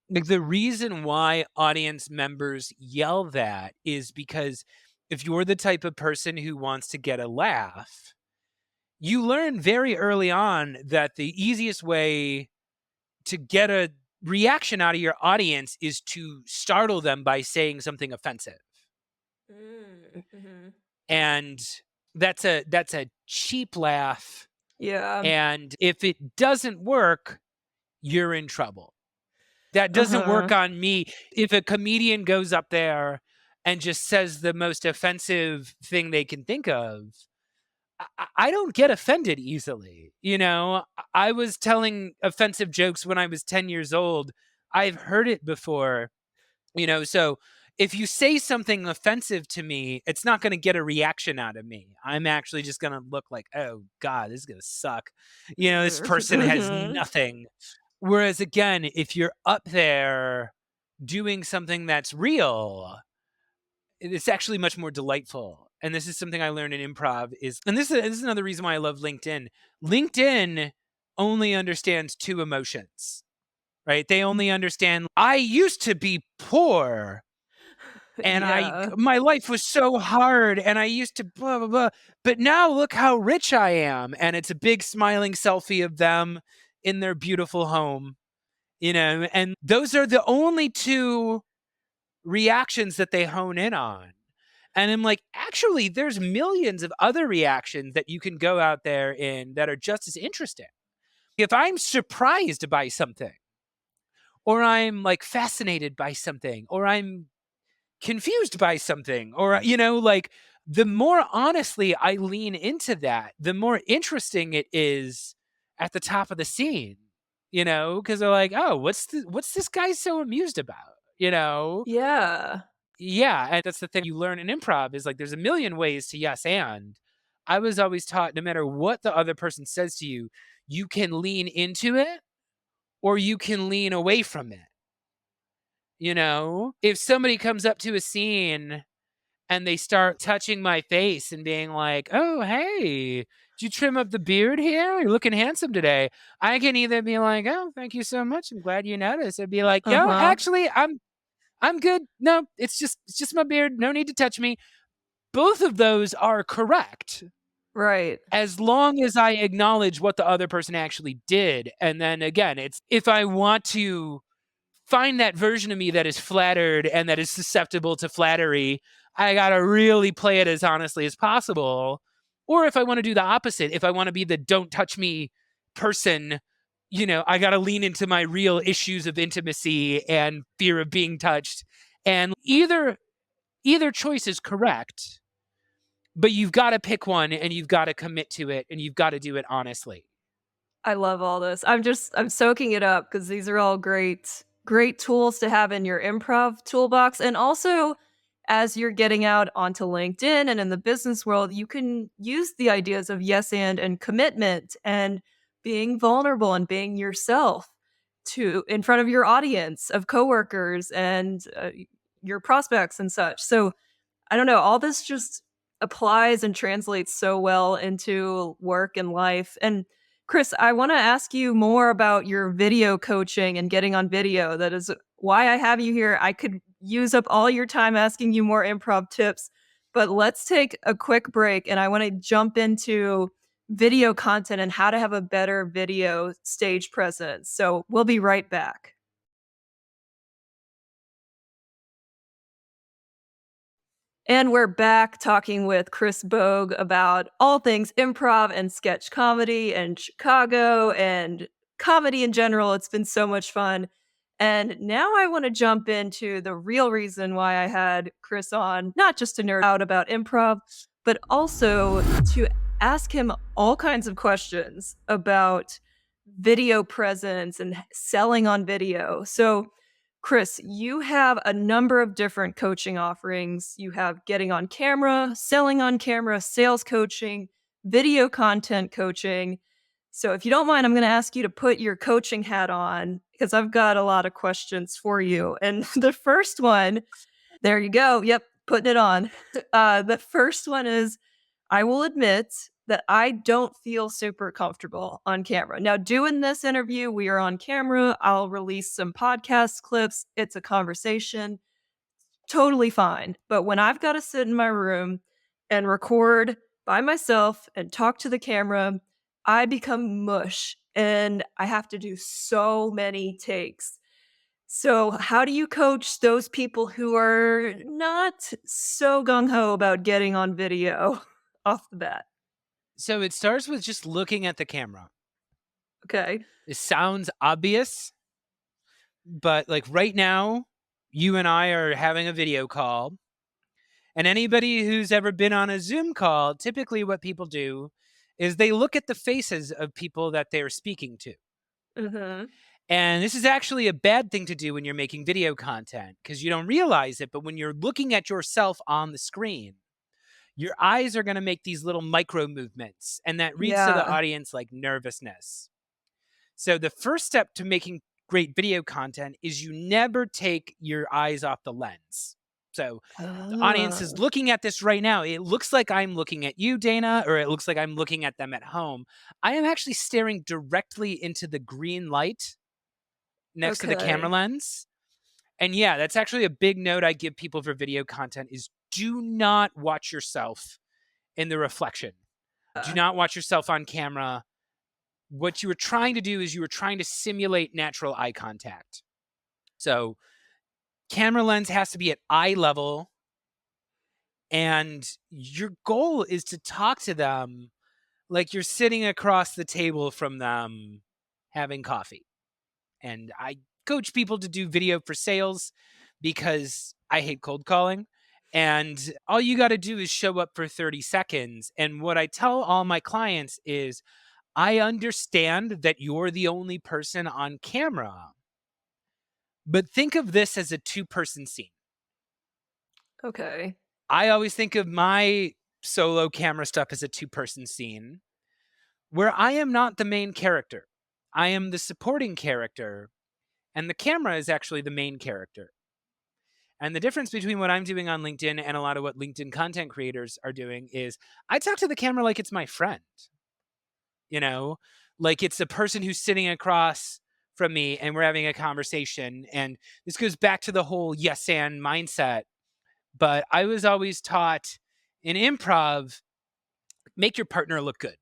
Like, the reason why audience members yell that is because if you're the type of person who wants to get a laugh, you learn very early on that the easiest way to get a reaction out of your audience is to startle them by saying something offensive. Mhm. And that's a cheap laugh. Yeah. And if it doesn't work, you're in trouble. That doesn't Uh-huh. work on me. If a comedian goes up there and just says the most offensive thing they can think of, I don't get offended easily. You know, I was telling offensive jokes when I was 10 years old. I've heard it before, you know, so if you say something offensive to me, it's not going to get a reaction out of me. I'm actually just going to look like, oh God, this is going to suck. You know, this person has Mhm. nothing. Whereas again, if you're up there doing something that's real, it's actually much more delightful. And this is something I learned in improv and this is another reason why I love LinkedIn. LinkedIn only understands two emotions, right? They only understand, I used to be poor and Yeah. my life was so hard and I used to blah, blah, blah, but now look how rich I am. And it's a big smiling selfie of them in their beautiful home. and those are the only two reactions that they hone in on. And I'm like, actually, there's millions of other reactions that you can go out there in that are just as interesting. If I'm surprised by something, or I'm like fascinated by something, or I'm confused by something, or, like the more honestly I lean into that, the more interesting it is at the top of the scene, because they're like, oh, what's this guy so amused about, Yeah. Yeah, and that's the thing you learn in improv is like there's a million ways to yes and. I was always taught no matter what the other person says to you, you can lean into it or you can lean away from it. If somebody comes up to a scene and they start touching my face and being like, "Oh, hey, did you trim up the beard here? You're looking handsome today." I can either be like, "Oh, thank you so much. I'm glad you noticed." I'd be like, "Yo, Uh-huh. actually, I'm good. No, it's just my beard. No need to touch me." Both of those are correct Right. as long as I acknowledge what the other person actually did. And then again, it's if I want to find that version of me that is flattered and that is susceptible to flattery, I got to really play it as honestly as possible. Or if I want to do the opposite, if I want to be the don't touch me person, I got to lean into my real issues of intimacy and fear of being touched. And either choice is correct, but you've got to pick one and you've got to commit to it and you've got to do it honestly. I love all this. I'm soaking it up because these are all great tools to have in your improv toolbox. And also, as you're getting out onto LinkedIn and in the business world, you can use the ideas of yes and commitment and being vulnerable and being yourself to in front of your audience of coworkers and your prospects and such. So I don't know, all this just applies and translates so well into work and life. And Chris, I want to ask you more about your video coaching and getting on video. That is why I have you here. I could use up all your time asking you more improv tips, but let's take a quick break and I want to jump into video content and how to have a better video stage presence. So we'll be right back. And we're back talking with Chris Bogue about all things improv and sketch comedy and Chicago and comedy in general. It's been so much fun. And now I want to jump into the real reason why I had Chris on, not just to nerd out about improv, but also to ask him all kinds of questions about video presence and selling on video. So, Chris, you have a number of different coaching offerings. You have getting on camera, selling on camera, sales coaching, video content coaching. So, if you don't mind, I'm going to ask you to put your coaching hat on because I've got a lot of questions for you. And the first one, there you go. Yep, putting it on. The first one is I will admit that I don't feel super comfortable on camera. Now, doing this interview, we are on camera. I'll release some podcast clips. It's a conversation. Totally fine. But when I've got to sit in my room and record by myself and talk to the camera, I become mush and I have to do so many takes. So, how do you coach those people who are not so gung ho about getting on video off the bat? So it starts with just looking at the camera. Okay. It sounds obvious, but like right now, you and I are having a video call. And anybody who's ever been on a Zoom call, typically what people do is they look at the faces of people that they're speaking to. Mhm. And this is actually a bad thing to do when you're making video content because you don't realize it. But when you're looking at yourself on the screen, your eyes are going to make these little micro movements. And that reads to the Yeah. audience like nervousness. So the first step to making great video content is you never take your eyes off the lens. So the audience is Oh, looking at this right now. It looks like I'm looking at you, Dayna, or it looks like I'm looking at them at home. I am actually staring directly into the green light next to the camera okay. lens. And yeah, that's actually a big note I give people for video content is do not watch yourself in the reflection. Do Uh, not watch yourself on camera. what you were trying to do is you were trying to simulate natural eye contact. So camera lens has to be at eye level, and your goal is to talk to them like you're sitting across the table from them having coffee. And I coach people to do video for sales because I hate cold calling. And all you got to do is show up for 30 seconds. And what I tell all my clients is I understand that you're the only person on camera, but think of this as a two-person scene. Okay. I always think of my solo camera stuff as a two-person scene where I am not the main character. I am the supporting character, and the camera is actually the main character. And the difference between what I'm doing on LinkedIn and a lot of what LinkedIn content creators are doing is I talk to the camera like it's my friend, you know, like it's the person who's sitting across from me and we're having a conversation. And this goes back to the whole yes and mindset. But I was always taught in improv, make your partner look good.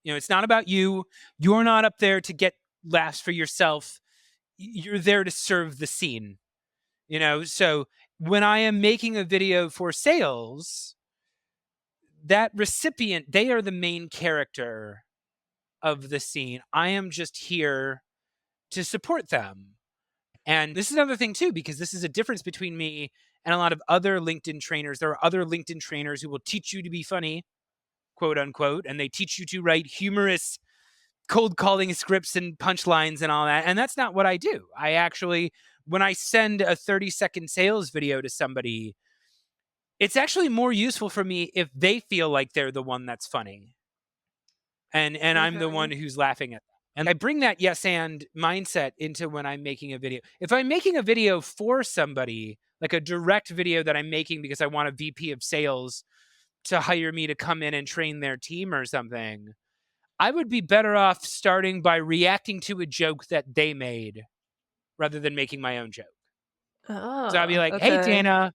It's not about you. You're not up there to get laughs for yourself. You're there to serve the scene. So when I am making a video for sales, that recipient, they are the main character of the scene. I am just here to support them. And this is another thing too, because this is a difference between me and a lot of other LinkedIn trainers. There are other LinkedIn trainers who will teach you to be funny, quote unquote, and they teach you to write humorous cold calling scripts and punchlines and all that. And that's not what I do. I actually, when I send a 30-second sales video to somebody, it's actually more useful for me if they feel like they're the one that's funny. And I'm the one Okay. who's laughing at them. And I bring that yes and mindset into when I'm making a video. If I'm making a video for somebody, like a direct video that I'm making because I want a VP of sales to hire me to come in and train their team or something, I would be better off starting by reacting to a joke that they made rather than making my own joke. So I'd be Oh, like, hey, okay. Dayna,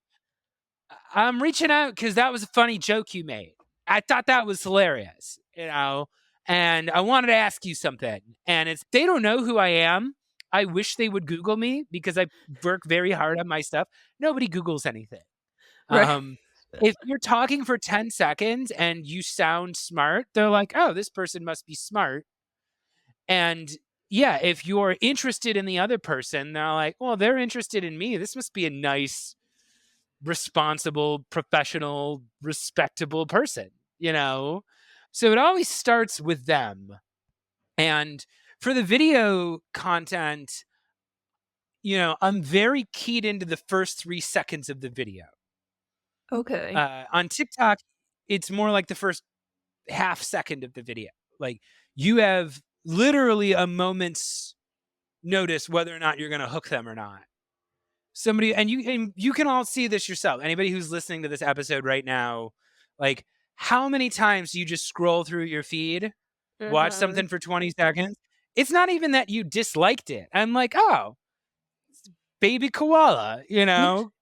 I'm reaching out because that was a funny joke you made. I thought that was hilarious, and I wanted to ask you something. And it's, they don't know who I am. I wish they would Google me because I work very hard on my stuff. Nobody Googles anything. Right. If you're talking for 10 seconds and you sound smart, they're like, oh, this person must be smart. And yeah, if you're interested in the other person, they're like, well, they're interested in me. This must be a nice, responsible, professional, respectable person. So it always starts with them. And for the video content, I'm very keyed into the first 3 seconds of the video. Okay. On TikTok, it's more like the first half second of the video. Like you have literally a moment's notice whether or not you're going to hook them or not. Somebody, and you can all see this yourself. Anybody who's listening to this episode right now, like how many times do you just scroll through your feed, watch Mhm. something for 20 seconds? It's not even that you disliked it. I'm like, oh, baby koala,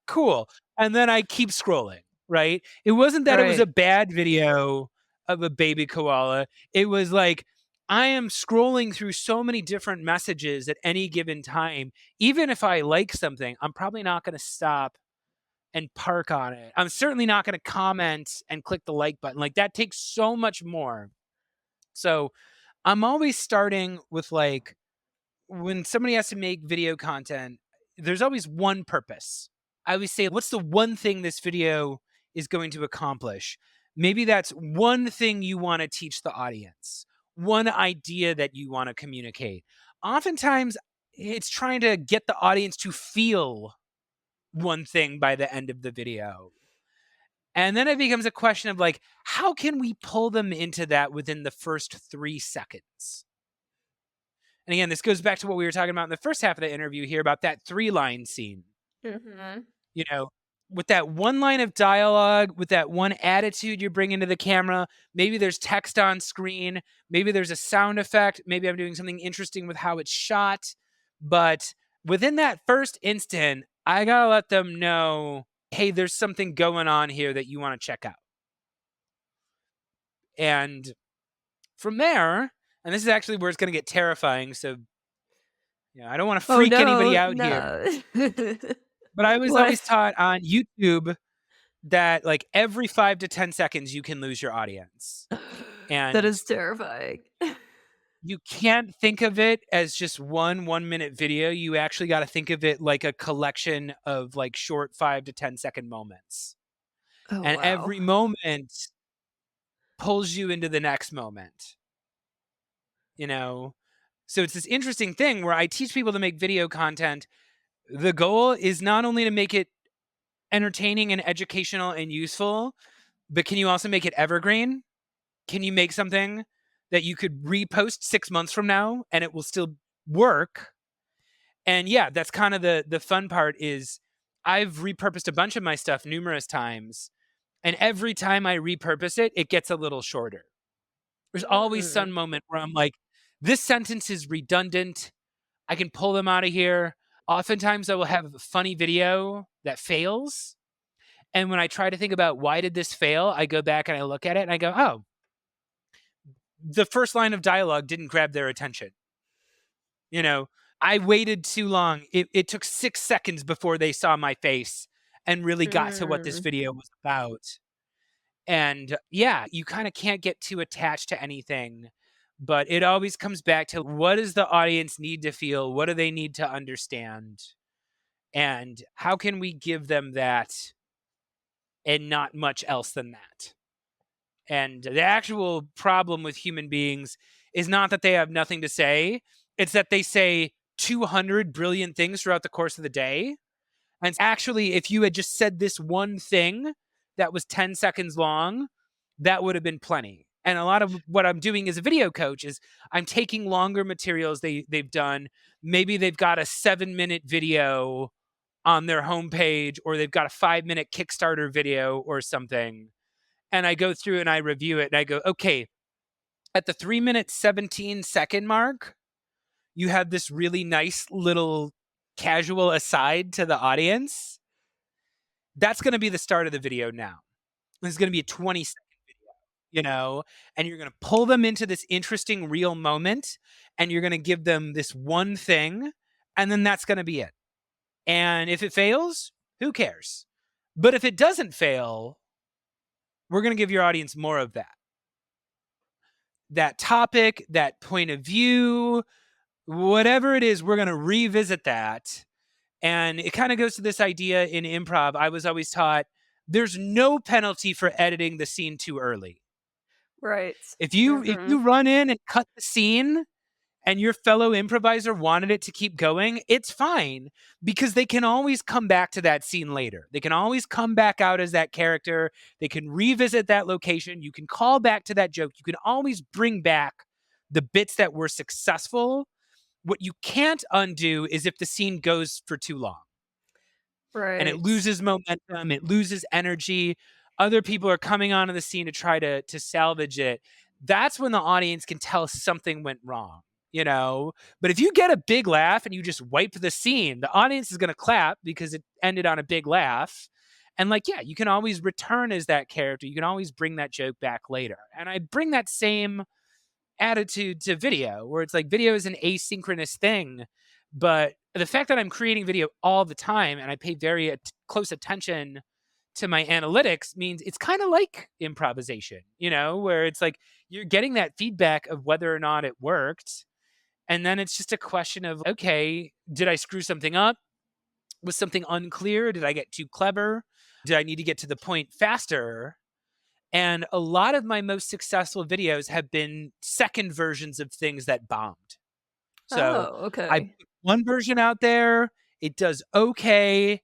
cool. And then I keep scrolling, right? It wasn't that it was a Right. bad video of a baby koala. It was like, I am scrolling through so many different messages at any given time. Even if I like something, I'm probably not going to stop and park on it. I'm certainly not going to comment and click the like button. Like that takes so much more. So I'm always starting with like, when somebody has to make video content, there's always one purpose. I always say, what's the one thing this video is going to accomplish? Maybe that's one thing you want to teach the audience, one idea that you want to communicate. Oftentimes, it's trying to get the audience to feel one thing by the end of the video. And then it becomes a question of like, how can we pull them into that within the first 3 seconds? And again, this goes back to what we were talking about in the first half of the interview here about that 3-line scene. Mhm. You know, with that one line of dialogue, with that one attitude you're bringing to the camera, maybe there's text on screen, maybe there's a sound effect, maybe I'm doing something interesting with how it's shot. But within that first instant, I gotta let them know, hey, there's something going on here that you want to check out. And from there, And this is actually where it's going to get terrifying. So, I don't want to Oh, freak anybody no. out here. No. But I was What? always taught on YouTube that like every 5 to 10 seconds, you can lose your audience. That And is terrifying. you can't think of it as just one 1 minute video. You actually got to think of it like a collection of like short 5 to 10 second moments. Oh, And wow. every moment pulls you into the next moment, you know? So it's this interesting thing where I teach people to make video content. The goal is not only to make it entertaining and educational and useful, but can you also make it evergreen? Can you make something that you could repost 6 months from now and it will still work? And yeah, that's kind of the fun part is I've repurposed a bunch of my stuff numerous times, and every time I repurpose it, it gets a little shorter. There's always some Mm. moment where I'm like, this sentence is redundant. I can pull them out of here. Oftentimes I will have a funny video that fails. And when I try to think about why did this fail, I go back and I look at it and I go, oh, the first line of dialogue didn't grab their attention. You know, I waited too long. It took 6 seconds before they saw my face and really got to what this Mm. video was about. And yeah, you kind of can't get too attached to anything, but it always comes back to what does the audience need to feel? What do they need to understand? And how can we give them that and not much else than that? And the actual problem with human beings is not that they have nothing to say, it's that they say 200 brilliant things throughout the course of the day. And actually, if you had just said this one thing that was 10 seconds long, that would have been plenty. And a lot of what I'm doing as a video coach is I'm taking longer materials they've done. Maybe they've got a 7-minute video on their homepage, or they've got a 5-minute Kickstarter video or something. And I go through and I review it and I go, okay, at the 3-minute 17-second mark, you have this really nice little casual aside to the audience. That's going to be the start of the video now. This is going to be a 20-second video, and you're going to pull them into this interesting real moment, and you're going to give them this one thing, and then that's going to be it. And if it fails, who cares? But if it doesn't fail, we're going to give your audience more of that topic, that point of view, whatever it is, we're going to revisit that. And it kind of goes to this idea in improv. I was always taught there's no penalty for editing the scene too early. Right. If you run in and cut the scene and your fellow improviser wanted it to keep going, it's fine because they can always come back to that scene later. They can always come back out as that character. They can revisit that location. You can call back to that joke. You can always bring back the bits that were successful. What you can't undo is if the scene goes for too long and it Right. loses momentum, it loses energy. Other people are coming onto the scene to try to salvage it. That's when the audience can tell something went wrong. But if you get a big laugh and you just wipe the scene, the audience is going to clap because it ended on a big laugh. And yeah, you can always return as that character. You can always bring that joke back later. And I bring that same attitude to video, where it's like video is an asynchronous thing, but the fact that I'm creating video all the time and I pay very close attention to my analytics means it's kind of like improvisation, where it's like you're getting that feedback of whether or not it worked. And then it's just a question of, okay, did I screw something up? Was something unclear? Did I get too clever? Did I need to get to the point faster? And a lot of my most successful videos have been second versions of things that bombed. So Oh, I okay. put one version out there, it does okay.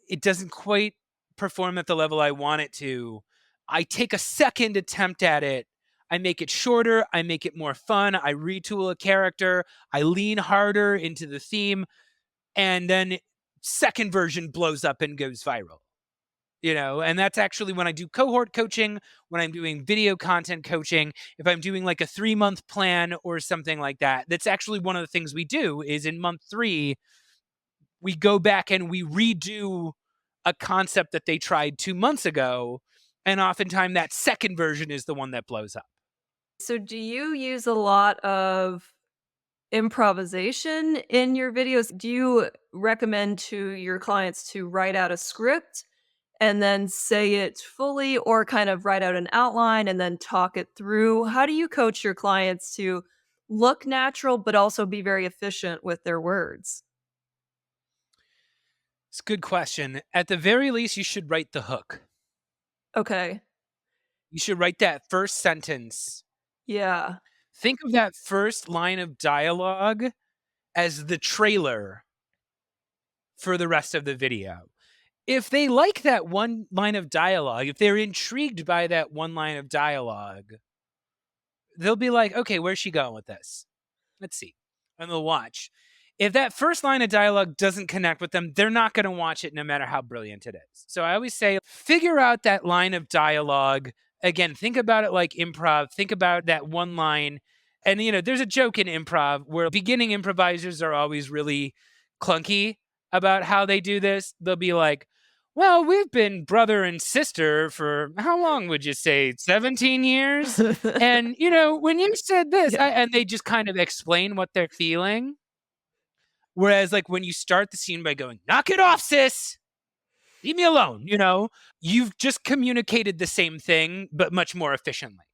It doesn't quite perform at the level I want it to. I take a second attempt at it. I make it shorter. I make it more fun. I retool a character. I lean harder into the theme. And then second version blows up and goes viral. And that's actually when I do cohort coaching, when I'm doing video content coaching, if I'm doing like a 3-month plan or something like that. That's actually one of the things we do is in month 3, we go back and we redo a concept that they tried 2 months ago. And oftentimes that second version is the one that blows up. So do you use a lot of improvisation in your videos? Do you recommend to your clients to write out a script and then say it fully, or kind of write out an outline and then talk it through? How do you coach your clients to look natural but also be very efficient with their words? It's a good question. At the very least, you should write the hook. Okay. You should write that first sentence. Yeah. Think of that first line of dialogue as the trailer for the rest of the video. If they like that one line of dialogue, if they're intrigued by that one line of dialogue, they'll be like, okay, where's she going with this? Let's see. And they'll watch. If that first line of dialogue doesn't connect with them, they're not going to watch it no matter how brilliant it is. So I always say, figure out that line of dialogue. Again, think about it like improv. Think about that one line. And, there's a joke in improv where beginning improvisers are always really clunky about how they do this. They'll be like, well, we've been brother and sister for how long would you say? 17 years? And, when you said this, Yeah. and they just kind of explain what they're feeling. Whereas, like, when you start the scene by going, knock it off, sis, leave me alone, you've just communicated the same thing, but much more efficiently.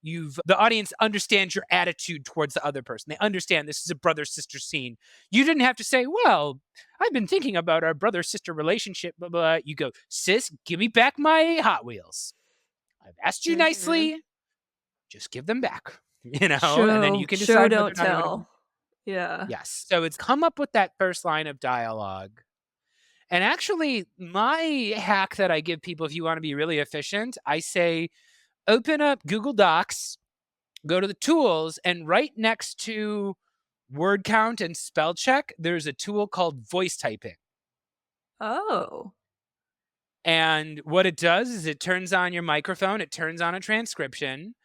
The audience understands your attitude towards the other person. They understand this is a brother-sister scene. You didn't have to say, well, I've been thinking about our brother-sister relationship, blah, blah. You go, sis, give me back my Hot Wheels. I've asked you Mhm. nicely. Just give them back, and then you Show can show, decide whether or don't not you want to. tell. Yeah. Yes. So it's come up with that first line of dialogue. And actually, my hack that I give people if you want to be really efficient, I say open up Google Docs, go to the tools, and right next to word count and spell check, there's a tool called voice typing. Oh. And what it does is it turns on your microphone, it turns on a transcription,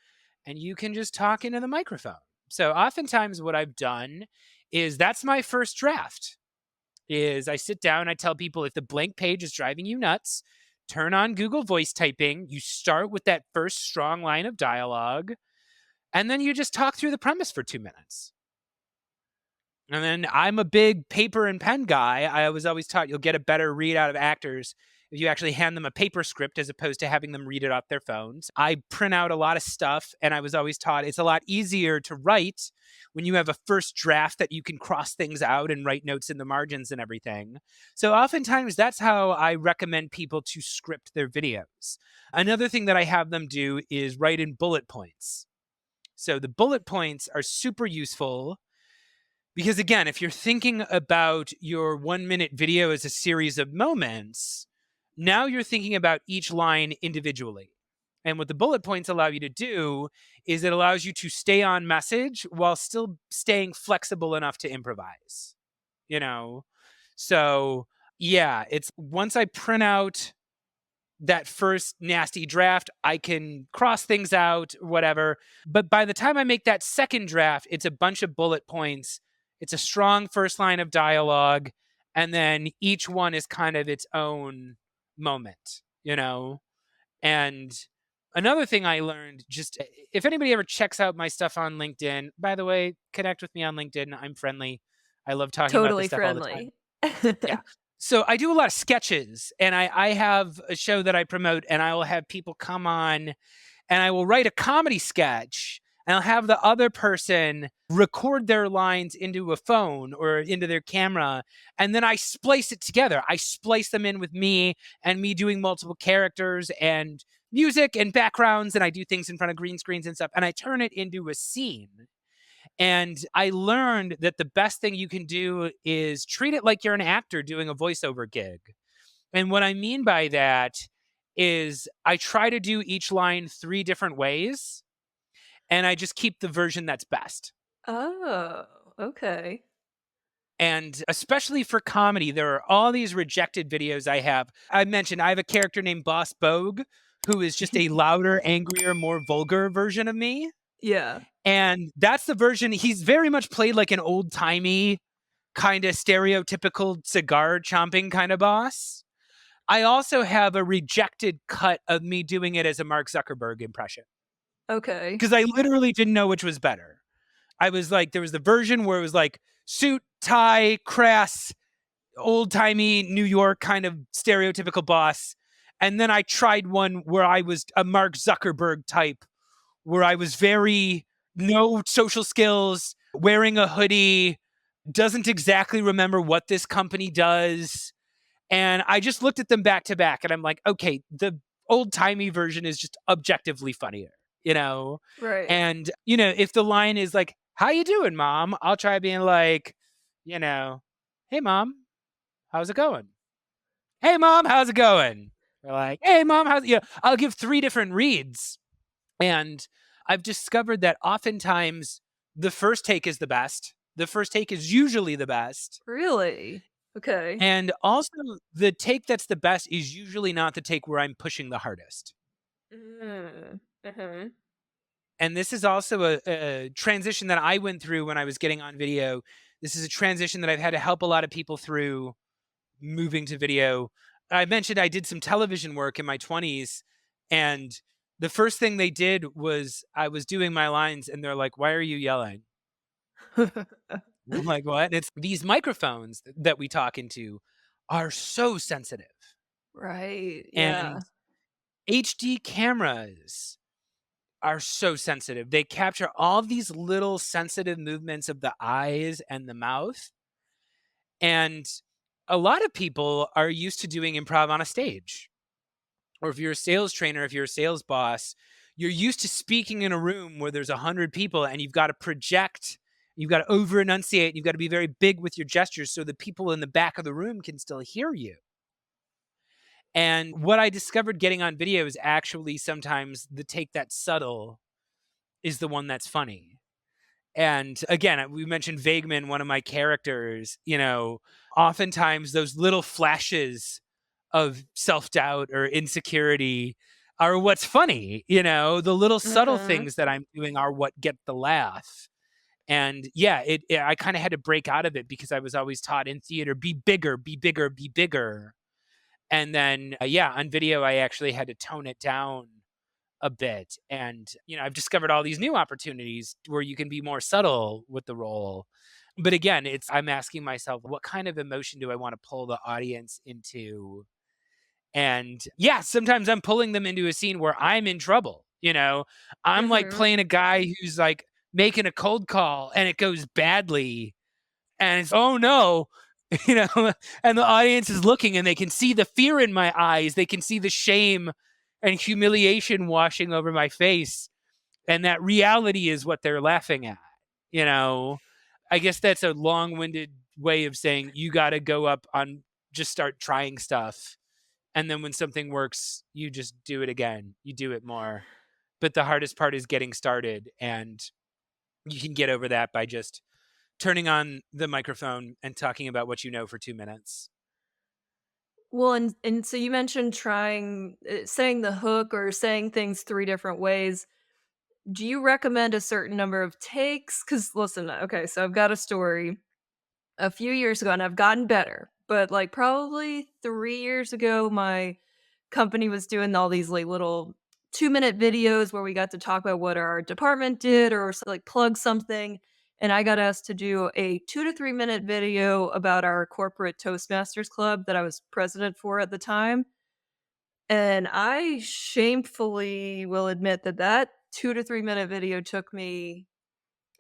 and you can just talk into the microphone. So oftentimes what I've done is that's my first draft. Is I sit down, I tell people if the blank page is driving you nuts, turn on Google voice typing. You start with that first strong line of dialogue, and then you just talk through the premise for 2 minutes. And then I'm a big paper and pen guy. I was always taught you'll get a better read out of actors if you actually hand them a paper script as opposed to having them read it off their phones. I print out a lot of stuff, and I was always taught it's a lot easier to write when you have a first draft that you can cross things out and write notes in the margins and everything. So oftentimes that's how I recommend people to script their videos. Another thing that I have them do is write in bullet points. So the bullet points are super useful because, again, if you're thinking about your 1 minute video as a series of moments, now you're thinking about each line individually. And what the bullet points allow you to do is it allows you to stay on message while still staying flexible enough to improvise, you know? So, yeah, it's once I print out that first nasty draft, I can cross things out, whatever. But by the time I make that second draft, it's a bunch of bullet points. It's a strong first line of dialogue. And then each one is kind of its own moment, And another thing I learned, just if anybody ever checks out my stuff on LinkedIn, by the way, connect with me on LinkedIn. I'm friendly. I love talking about this Totally stuff all the time. friendly. Yeah. So I do a lot of sketches, and I have a show that I promote, and I will have people come on and I will write a comedy sketch, and I'll have the other person record their lines into a phone or into their camera, and then I splice it together. I splice them in with me and me doing multiple characters and music and backgrounds, and I do things in front of green screens and stuff, and I turn it into a scene. And I learned that the best thing you can do is treat it like you're an actor doing a voiceover gig. And what I mean by that is I try to do each line 3 different ways, and I just keep the version that's best. Oh, okay. And especially for comedy, there are all these rejected videos I have. I mentioned I have a character named Boss Bogue, who is just a louder, angrier, more vulgar version of me. Yeah. And that's the version. He's very much played like an old-timey, kind of stereotypical cigar chomping kind of boss. I also have a rejected cut of me doing it as a Mark Zuckerberg impression. Okay. because I literally didn't know which was better. I was like, there was the version where it was like suit, tie, crass, old timey New York kind of stereotypical boss. And then I tried one where I was a Mark Zuckerberg type, where I was very no social skills, wearing a hoodie, doesn't exactly remember what this company does. And I just looked at them back to back and I'm like, okay, the old timey version is just objectively funnier, you know? Right. And, you know, if the line is like, how you doing, mom? I'll try being like, you know, hey, mom, how's it going? Hey, mom, how's it going? Or like, hey, mom, how's it? You know, I'll give 3 different reads. And I've discovered that oftentimes the first take is the best. The first take is usually the best. Really? Okay. And also, the take that's the best is usually not the take where I'm pushing the hardest. Mm. Uh-huh. And this is also a transition that I went through when I was getting on video. This is a transition that I've had to help a lot of people through moving to video. I mentioned I did some television work in my 20s, and the first thing they did was I was doing my lines, and they're like, "Why are you yelling?" I'm like, "What?" And it's these microphones that we talk into are so sensitive, Right. Yeah. and HD cameras are so sensitive. They capture all these little sensitive movements of the eyes and the mouth. And a lot of people are used to doing improv on a stage. Or if you're a sales trainer, if you're a sales boss, you're used to speaking in a room where there's 100 people and you've got to project, you've got to over enunciate, you've got to be very big with your gestures so the people in the back of the room can still hear you. And what I discovered getting on video is actually sometimes the take that's subtle is the one that's funny. And again, we mentioned Vageman, one of my characters, you know, oftentimes those little flashes of self doubt or insecurity are what's funny. You know, the little subtle Uh-huh. things that I'm doing are what get the laugh. And yeah, I kind of had to break out of it because I was always taught in theater, be bigger, be bigger, be bigger. And then, yeah, on video, I actually had to tone it down a bit. And, you know, I've discovered all these new opportunities where you can be more subtle with the role. But again, I'm asking myself, what kind of emotion do I want to pull the audience into? And yeah, sometimes I'm pulling them into a scene where I'm in trouble. You know, I'm like Uh-huh. playing a guy who's like making a cold call and it goes badly. And it's, oh no, you know, and the audience is looking and they can see the fear in my eyes. They can see the shame and humiliation washing over my face. And that reality is what they're laughing at. You know, I guess that's a long winded way of saying you got to go up on, just start trying stuff. And then when something works, you just do it again. You do it more. But the hardest part is getting started. And you can get over that by just turning on the microphone and talking about what you know for 2 minutes. Well, and so you mentioned trying saying the hook or saying things 3 different ways. Do you recommend a certain number of takes? Because listen, okay, so I've got a story. A few years ago, and I've gotten better, but, like, probably 3 years ago, my company was doing all these, like, little two-minute videos where we got to talk about what our department did or like, plug something, and I got asked to do a 2 to 3-minute video about our corporate Toastmasters club that I was president for at the time, and I shamefully will admit that that 2 to 3-minute video took me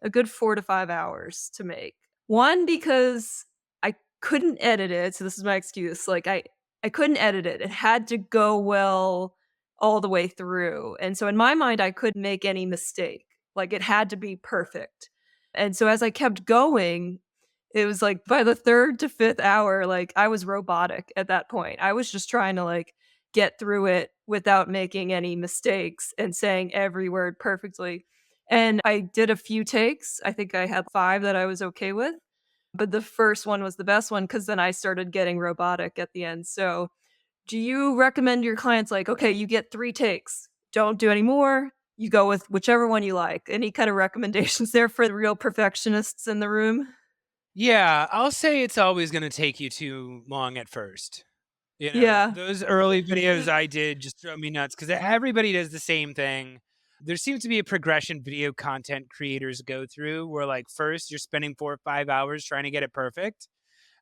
a good 4 to 5 hours to make. One, because I couldn't edit it, so this is my excuse, like, I couldn't edit it, it had to go well all the way through, and so in my mind, I couldn't make any mistake, like, it had to be perfect, and so as I kept going, it was, like, by the 3rd to 5th hour, like, I was robotic at that point, I was just trying to, like, get through it without making any mistakes and saying every word perfectly, and I did a few takes. I think I had 5 that I was okay with, but the first one was the best one because then I started getting robotic at the end. So, do you recommend your clients like, "Okay, you get 3 takes. Don't do any more. You go with whichever one you like." Any kind of recommendations there for the real perfectionists in the room? Yeah, I'll say it's always going to take you too long at first. You know, Yeah. those early videos I did just drove me nuts because everybody does the same thing. There seems to be a progression video content creators go through where, like, first you're spending 4 or 5 hours trying to get it perfect,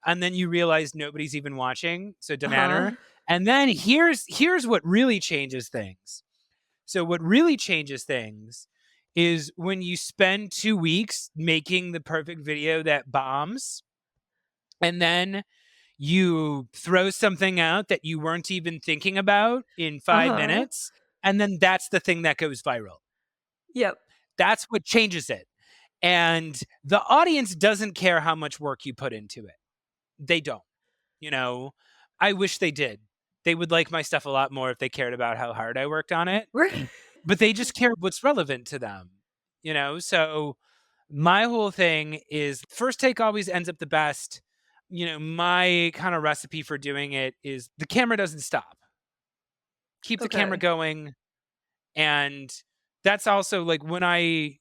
and then you realize nobody's even watching, so it doesn't Uh-huh. matter. And then here's what really changes things. So what really changes things is when you spend 2 weeks making the perfect video that bombs, and then you throw something out that you weren't even thinking about in 5 Uh-huh. minutes, and then that's the thing that goes viral. Yep. That's what changes it. And the audience doesn't care how much work you put into it. They don't. You know, I wish they did. They would like my stuff a lot more if they cared about how hard I worked on it, Right. but they just care what's relevant to them, you know? So my whole thing is first take always ends up the best. You know, my kind of recipe for doing it is the camera doesn't stop. Keep the camera Okay. going. And that's also like when I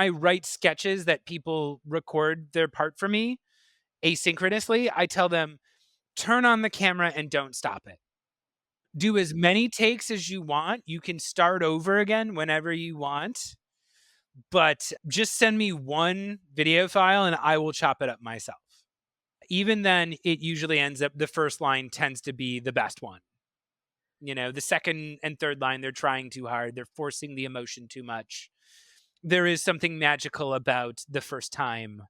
write sketches that people record their part for me asynchronously, I tell them turn on the camera and don't stop it. Do as many takes as you want. You can start over again whenever you want, but just send me one video file and I will chop it up myself. Even then, it usually ends up the first line tends to be the best one. You know, the second and third line, they're trying too hard. They're forcing the emotion too much. There is something magical about the first time.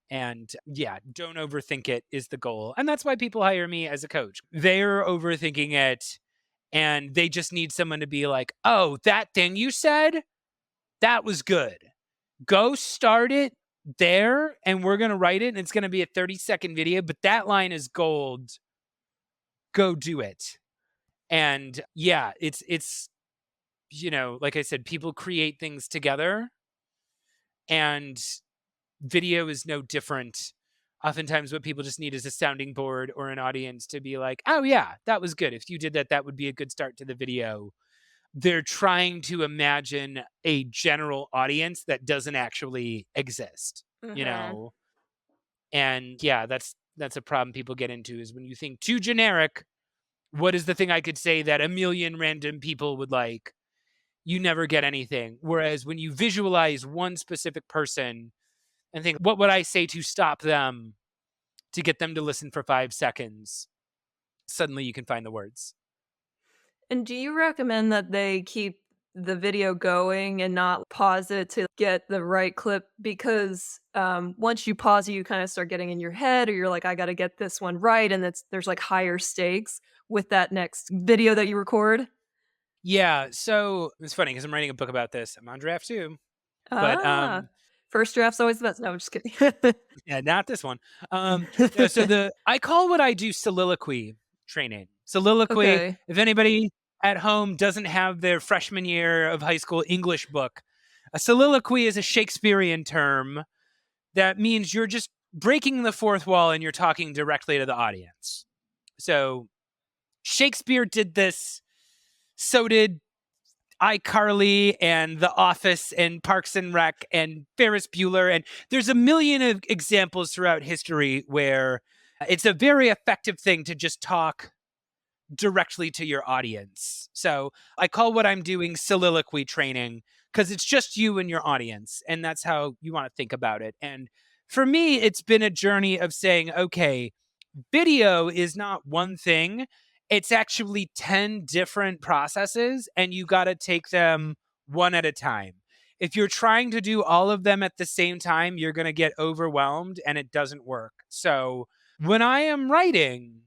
And yeah, don't overthink it is the goal. And that's why people hire me as a coach. They're overthinking it and they just need someone to be like, oh, that thing you said, that was good. Go start it there and we're going to write it and it's going to be a 30-second video, but that line is gold. Go do it. And yeah, it's you know, like I said, people create things together and video is no different. Oftentimes what people just need is a sounding board or an audience to be like, oh yeah, that was good. If you did that, that would be a good start to the video. They're trying to imagine a general audience that doesn't actually exist, you Mhm. know? And yeah, that's a problem people get into is when you think too generic, what is the thing I could say that a million random people would like? You never get anything. Whereas when you visualize one specific person and think, what would I say to stop them to get them to listen for 5 seconds? Suddenly you can find the words. And do you recommend that they keep the video going and not pause it to get the right clip? Because, once you pause it, you kinda start getting in your head or you're like, "I gotta get this one right," and there's, like, higher stakes with that next video that you record? Yeah. So it's funny because I'm writing a book about this. I'm on draft two, but Ah. First draft's always the best. No, I'm just kidding. yeah, not this one. No, so I call what I do soliloquy training. Soliloquy. Okay. If anybody at home doesn't have their freshman year of high school English book, a soliloquy is a Shakespearean term that means you're just breaking the fourth wall and you're talking directly to the audience. So Shakespeare did this. So did iCarly and The Office and Parks and Rec and Ferris Bueller. And there's a million of examples throughout history where it's a very effective thing to just talk directly to your audience. So I call what I'm doing soliloquy training because it's just you and your audience. And that's how you want to think about it. And for me, it's been a journey of saying, okay, video is not one thing. It's actually 10 different processes, and you got to take them one at a time. If you're trying to do all of them at the same time, you're going to get overwhelmed and it doesn't work. So when I am writing,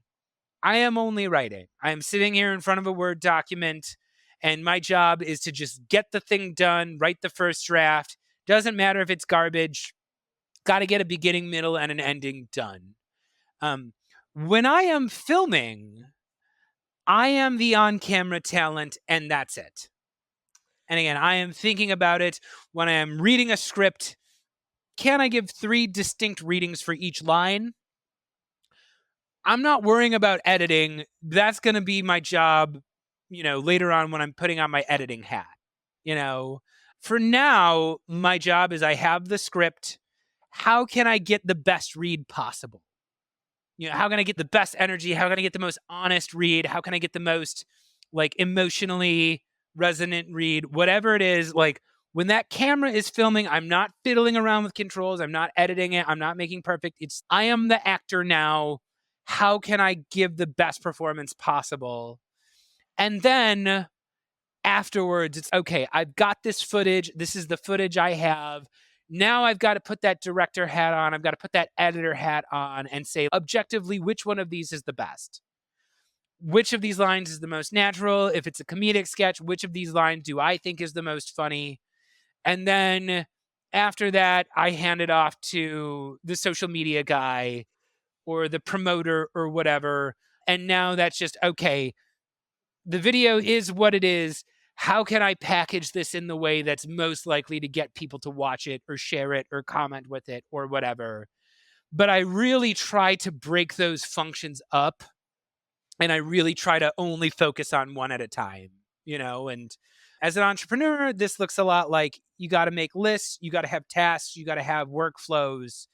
I am only writing. I am sitting here in front of a Word document, and my job is to just get the thing done, write the first draft. Doesn't matter if it's garbage, got to get a beginning, middle, and an ending done. Um, when I am filming, I am the on camera talent, and that's it. And again, I am thinking about it when I am reading a script. Can I give 3 distinct readings for each line? I'm not worrying about editing. That's going to be my job, you know, later on when I'm putting on my editing hat. You know, for now, my job is I have the script. How can I get the best read possible? You know, how can I get the best energy? How can I get the most honest read? How can I get the most like emotionally resonant read, whatever it is. Like when that camera is filming, I'm not fiddling around with controls. I'm not editing it. I'm not making perfect. It's I am the actor now. How can I give the best performance possible? And then afterwards, it's okay. I've got this footage. This is the footage I have. Now I've got to put that director hat on. I've got to put that editor hat on and say, objectively, which one of these is the best? Which of these lines is the most natural? If it's a comedic sketch, which of these lines do I think is the most funny? And then after that, I hand it off to the social media guy or the promoter or whatever. And now that's just okay. The video is what it is. How can I package this in the way that's most likely to get people to watch it or share it or comment with it or whatever? But I really try to break those functions up, and I really try to only focus on one at a time, and as an entrepreneur, this looks a lot like you got to make lists, you got to have tasks, you got to have workflows.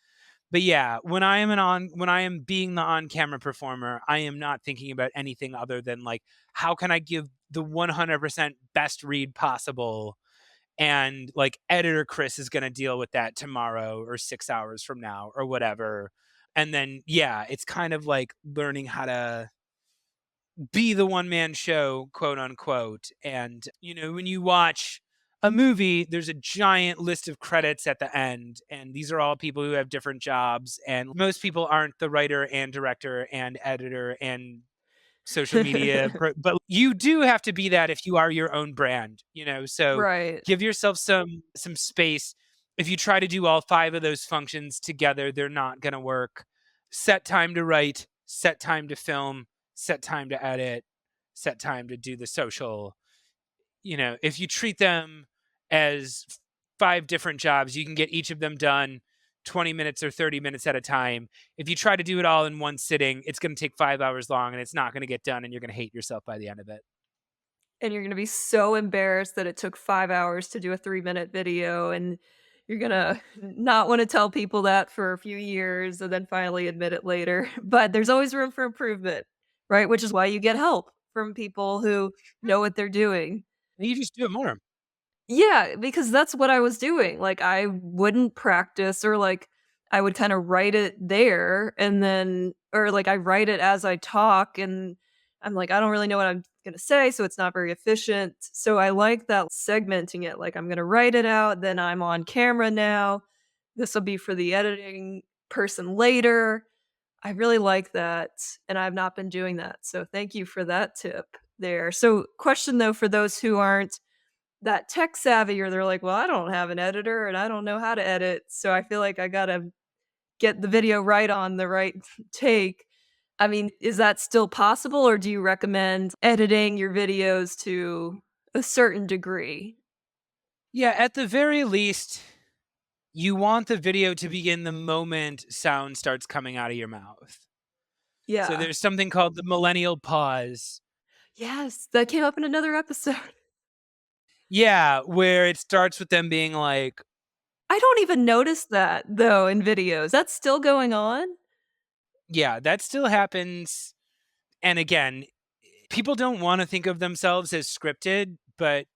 But yeah, when I am being the on-camera performer, I am not thinking about anything other than like, how can I give the 100% best read possible? And like editor Chris is going to deal with that tomorrow or 6 hours from now or whatever. And then yeah, it's kind of like learning how to be the one man show, quote unquote. And, when you watch a movie, there's a giant list of credits at the end. And these are all people who have different jobs. And most people aren't the writer and director and editor and social media. But you do have to be that if you are your own brand, so Right. give yourself some space. If you try to do all 5 of those functions together, they're not going to work. Set time to write, set time to film, set time to edit, set time to do the social. If you treat them as 5 different jobs, you can get each of them done 20 minutes or 30 minutes at a time. If you try to do it all in one sitting, it's going to take 5 hours long and it's not going to get done and you're going to hate yourself by the end of it. And you're gonna be so embarrassed that it took 5 hours to do a 3-minute video, and you're gonna not wanna tell people that for a few years and then finally admit it later. But there's always room for improvement, right? Which is why you get help from people who know what they're doing. And you just do it more. Yeah, because that's what I was doing. Like, I wouldn't practice, or, like, I would kinda write it there and then, or, like, I write it as I talk, and I'm like, "I don't really know what I'm gonna say, so it's not very efficient." So I like that segmenting it, like, I'm gonna write it out, then I'm on camera now. This'll be for the editing person later. I really like that, and I've not been doing that, so thank you for that tip there. So, question though, for those who aren't that tech savvy, or they're like, "Well, I don't have an editor and I don't know how to edit, so I feel like I gotta get the video right on the right take." I mean, is that still possible, or do you recommend editing your videos to a certain degree? Yeah, at the very least, you want the video to begin the moment sound starts coming out of your mouth. So Yeah. there's something called the millennial pause. Yes, that came up in another episode. Yeah, where it starts with them being like, I don't even notice that, though, in videos. That's still going on? yeah, that still happens. And again, people don't want to think of themselves as scripted, but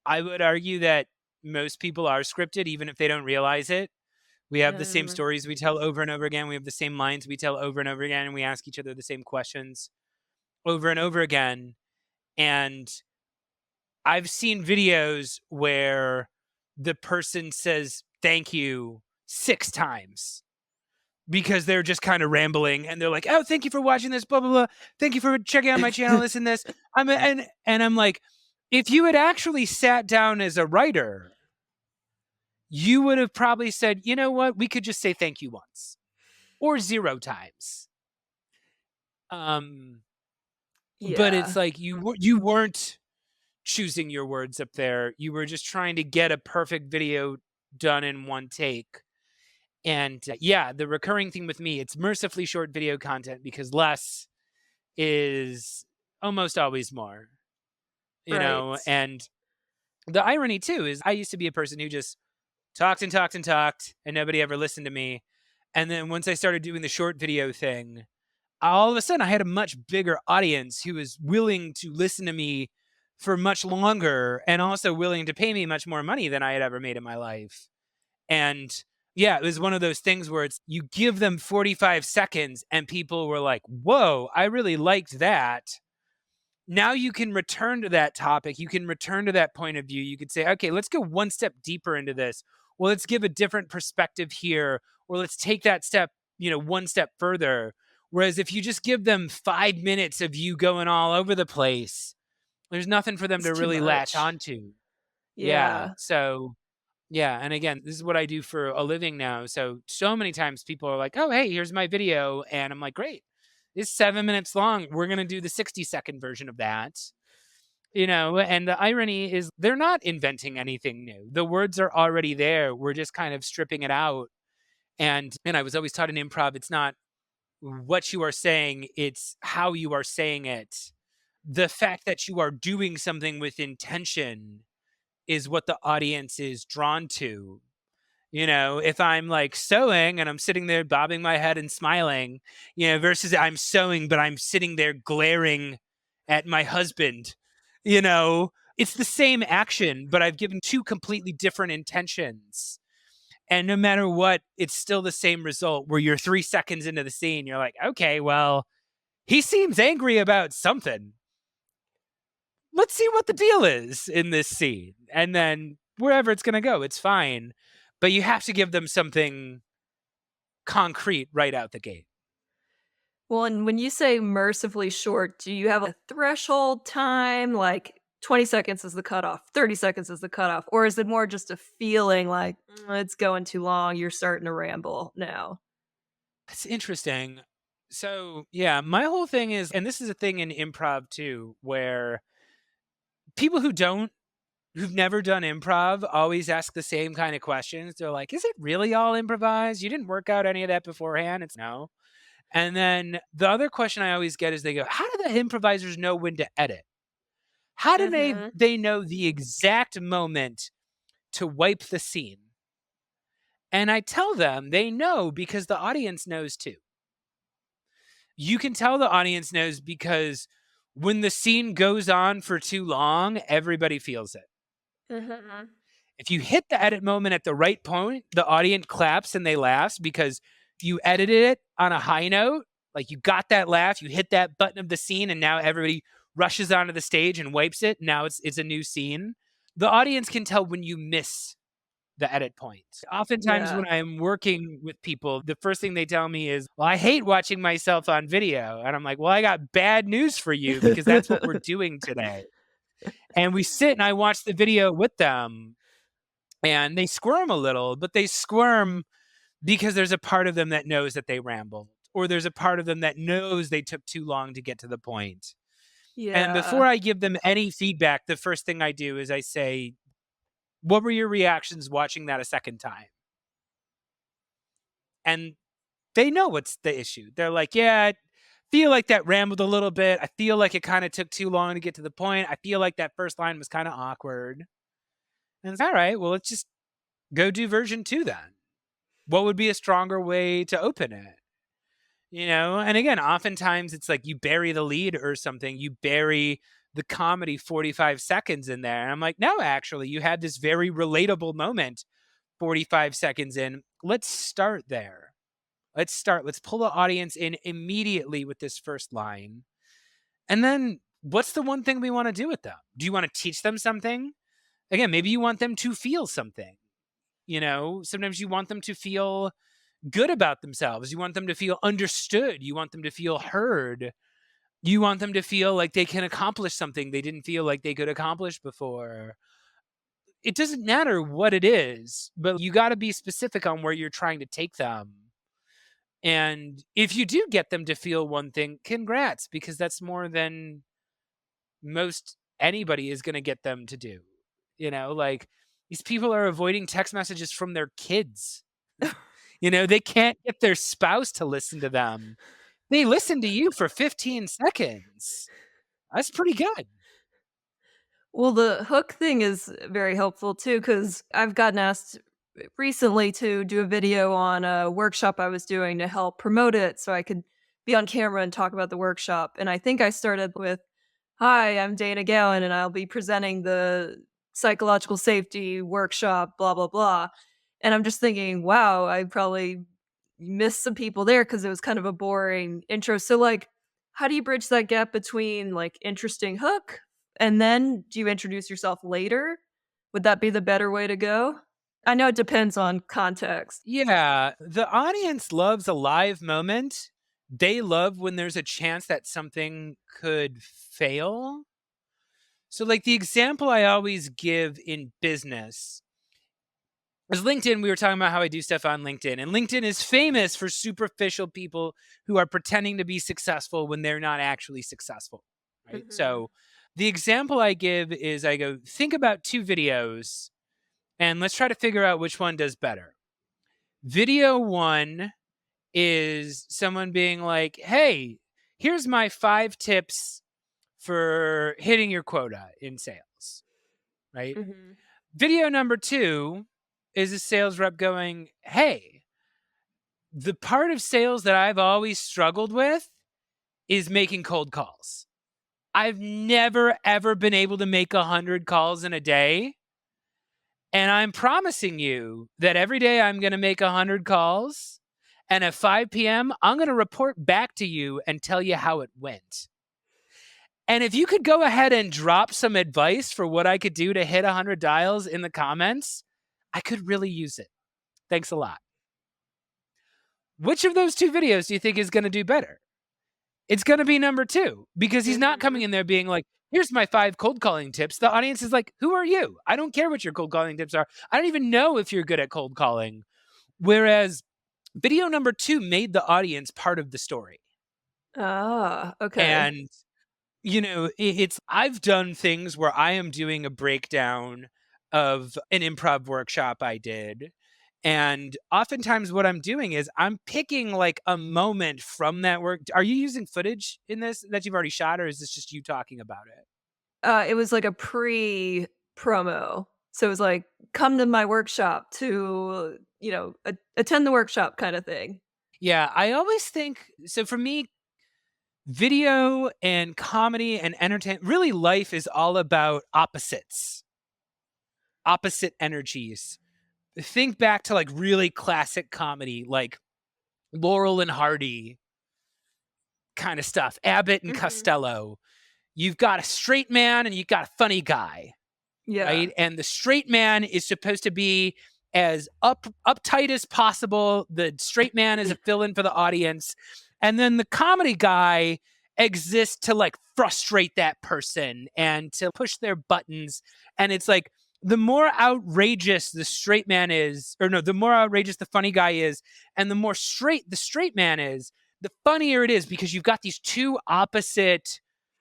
I would argue that most people are scripted, even if they don't realize it. We have the same Um, stories we tell over and over again. We have the same lines we tell over and over again, and we ask each other the same questions over and over again. And I've seen videos where the person says thank you 6 times because they're just kind of rambling and they're like, "Oh, thank you for watching this, blah blah blah. Thank you for checking out my channel, this and this." And I'm like, if you had actually sat down as a writer, you would have probably said, "You know what? We could just say thank you once or 0 times." Um, but it's yeah. like you weren't choosing your words up there. You were just trying to get a perfect video done in one take. And yeah, the recurring theme with me, it's mercifully short video content because less is almost always more, Right. and the irony too is I used to be a person who just talked and talked and talked and nobody ever listened to me. And then once I started doing the short video thing, all of a sudden I had a much bigger audience who was willing to listen to me for much longer and also willing to pay me much more money than I had ever made in my life. And yeah, it was one of those things where it's you give them 45 seconds and people were like, whoa, I really liked that. Now you can return to that topic. You can return to that point of view. You could say, okay, let's go one step deeper into this. Well, let's give a different perspective here, or let's take that step, one step further. Whereas if you just give them 5 minutes of you going all over the place, there's nothing for them It's to too really latch much. onto. Yeah. Yeah. So yeah, and again, this is what I do for a living now. So many times people are like, "Oh, hey, here's my video," and I'm like, "Great, it's 7 minutes long. We're gonna do the 60-second version of that." And the irony is they're not inventing anything new. The words are already there. We're just kind of stripping it out. And I was always taught in improv, it's not what you are saying, it's how you are saying it. The fact that you are doing something with intention is what the audience is drawn to. If I'm like sewing and I'm sitting there bobbing my head and smiling, versus I'm sewing, but I'm sitting there glaring at my husband, it's the same action, but I've given two completely different intentions. And no matter what, it's still the same result where you're 3 seconds into the scene. You're like, okay, well, he seems angry about something. Let's see what the deal is in this scene. And then wherever it's going to go, it's fine. But you have to give them something concrete right out the gate. Well, and when you say mercifully short, do you have a threshold time? Like 20 seconds is the cutoff, 30 seconds is the cutoff, or is it more just a feeling like it's going too long? You're starting to ramble now. That's interesting. So, yeah, my whole thing is, and this is a thing in improv too, where people who've never done improv always ask the same kind of questions. They're like, is it really all improvised? You didn't work out any of that beforehand? It's no. And then the other question I always get is they go, how do the improvisers know when to edit? How do Mhm. they know the exact moment to wipe the scene? And I tell them they know because the audience knows too. You can tell the audience knows because when the scene goes on for too long, everybody feels it. Mhm. If you hit the edit moment at the right point, the audience claps and they laugh because you edited it on a high note. Like you got that laugh, you hit that button of the scene, and now everybody rushes onto the stage and wipes it. Now it's a new scene. The audience can tell when you miss the edit point. Oftentimes, Yeah. when I'm working with people, the first thing they tell me is, well, I hate watching myself on video. And I'm like, well, I got bad news for you because that's what we're doing today. And we sit and I watch the video with them and they squirm a little, but they squirm because there's a part of them that knows that they rambled, or there's a part of them that knows they took too long to get to the point. And Yeah. before I give them any feedback, the first thing I do is I say, what were your reactions watching that a second time? And they know what's the issue. They're like, yeah, I feel like that rambled a little bit. I feel like it kind of took too long to get to the point. I feel like that first line was kind of awkward. And it's all right. Well, let's just go do version 2 then. What would be a stronger way to open it? And again, oftentimes it's like you bury the lead or something. You bury the comedy 45 seconds in there. And I'm like, no, actually, you had this very relatable moment 45 seconds in. Let's start there. Let's start. Let's pull the audience in immediately with this first line. And then what's the one thing we want to do with them? Do you want to teach them something? Again, maybe you want them to feel something. Sometimes you want them to feel good about themselves. You want them to feel understood. You want them to feel heard. You want them to feel like they can accomplish something they didn't feel like they could accomplish before. It doesn't matter what it is, but you got to be specific on where you're trying to take them. And if you do get them to feel one thing, congrats, because that's more than most anybody is going to get them to do. Like these people are avoiding text messages from their kids. They can't get their spouse to listen to them. They listen to you for 15 seconds. That's pretty good. Well, the hook thing is very helpful too, because I've gotten asked recently to do a video on a workshop I was doing to help promote it so I could be on camera and talk about the workshop. And I think I started with Hi, I'm Dana Gowan, and I'll be presenting the psychological safety workshop, blah, blah, blah. And I'm just thinking, wow, I probably missed some people there because it was kind of a boring intro. So, like, how do you bridge that gap between like interesting hook and then do you introduce yourself later? Would that be the better way to go? I know it depends on context. Yeah, the audience loves a live moment. They love when there's a chance that something could fail. So, like the example I always give in business is LinkedIn. We were talking about how I do stuff on LinkedIn, and LinkedIn is famous for superficial people who are pretending to be successful when they're not actually successful. Right. Mhm. So, the example I give is I go, think about two videos and let's try to figure out which one does better. Video one is someone being like, hey, here's my 5 tips for hitting your quota in sales, right? Mhm. Video number two is a sales rep going, hey, the part of sales that I've always struggled with is making cold calls. I've never, ever been able to make 100 calls in a day. And I'm promising you that every day I'm going to make 100 calls. And at 5 p.m., I'm going to report back to you and tell you how it went. And if you could go ahead and drop some advice for what I could do to hit 100 dials in the comments, I could really use it. Thanks a lot. Which of those two videos do you think is going to do better? It's going to be number two because he's not coming Mhm. in there being like, here's my 5 cold calling tips. The audience is like, who are you? I don't care what your cold calling tips are. I don't even know if you're good at cold calling. Whereas video number two made the audience part of the story. Ah, okay. And, it's, I've done things where I am doing a breakdown of an improv workshop I did. And oftentimes what I'm doing is I'm picking like a moment from that work. Are you using footage in this that you've already shot, or is this just you talking about it? It was like a pre-promo. So it was like, "Come to my workshop to, attend the workshop," kinda thing. Yeah, I always think so for me, video and comedy and entertainment, really life is all about opposites, opposite energies. Think back to like really classic comedy, like Laurel and Hardy kind of stuff, Abbott and Mhm. Costello. You've got a straight man and you've got a funny guy, Yeah. right? And the straight man is supposed to be as uptight as possible. The straight man is a fill-in for the audience, and then the comedy guy exists to like frustrate that person and to push their buttons. And it's like the more outrageous the straight man is, or no, the more outrageous the funny guy is, and the more straight the straight man is, the funnier it is because you've got these two opposite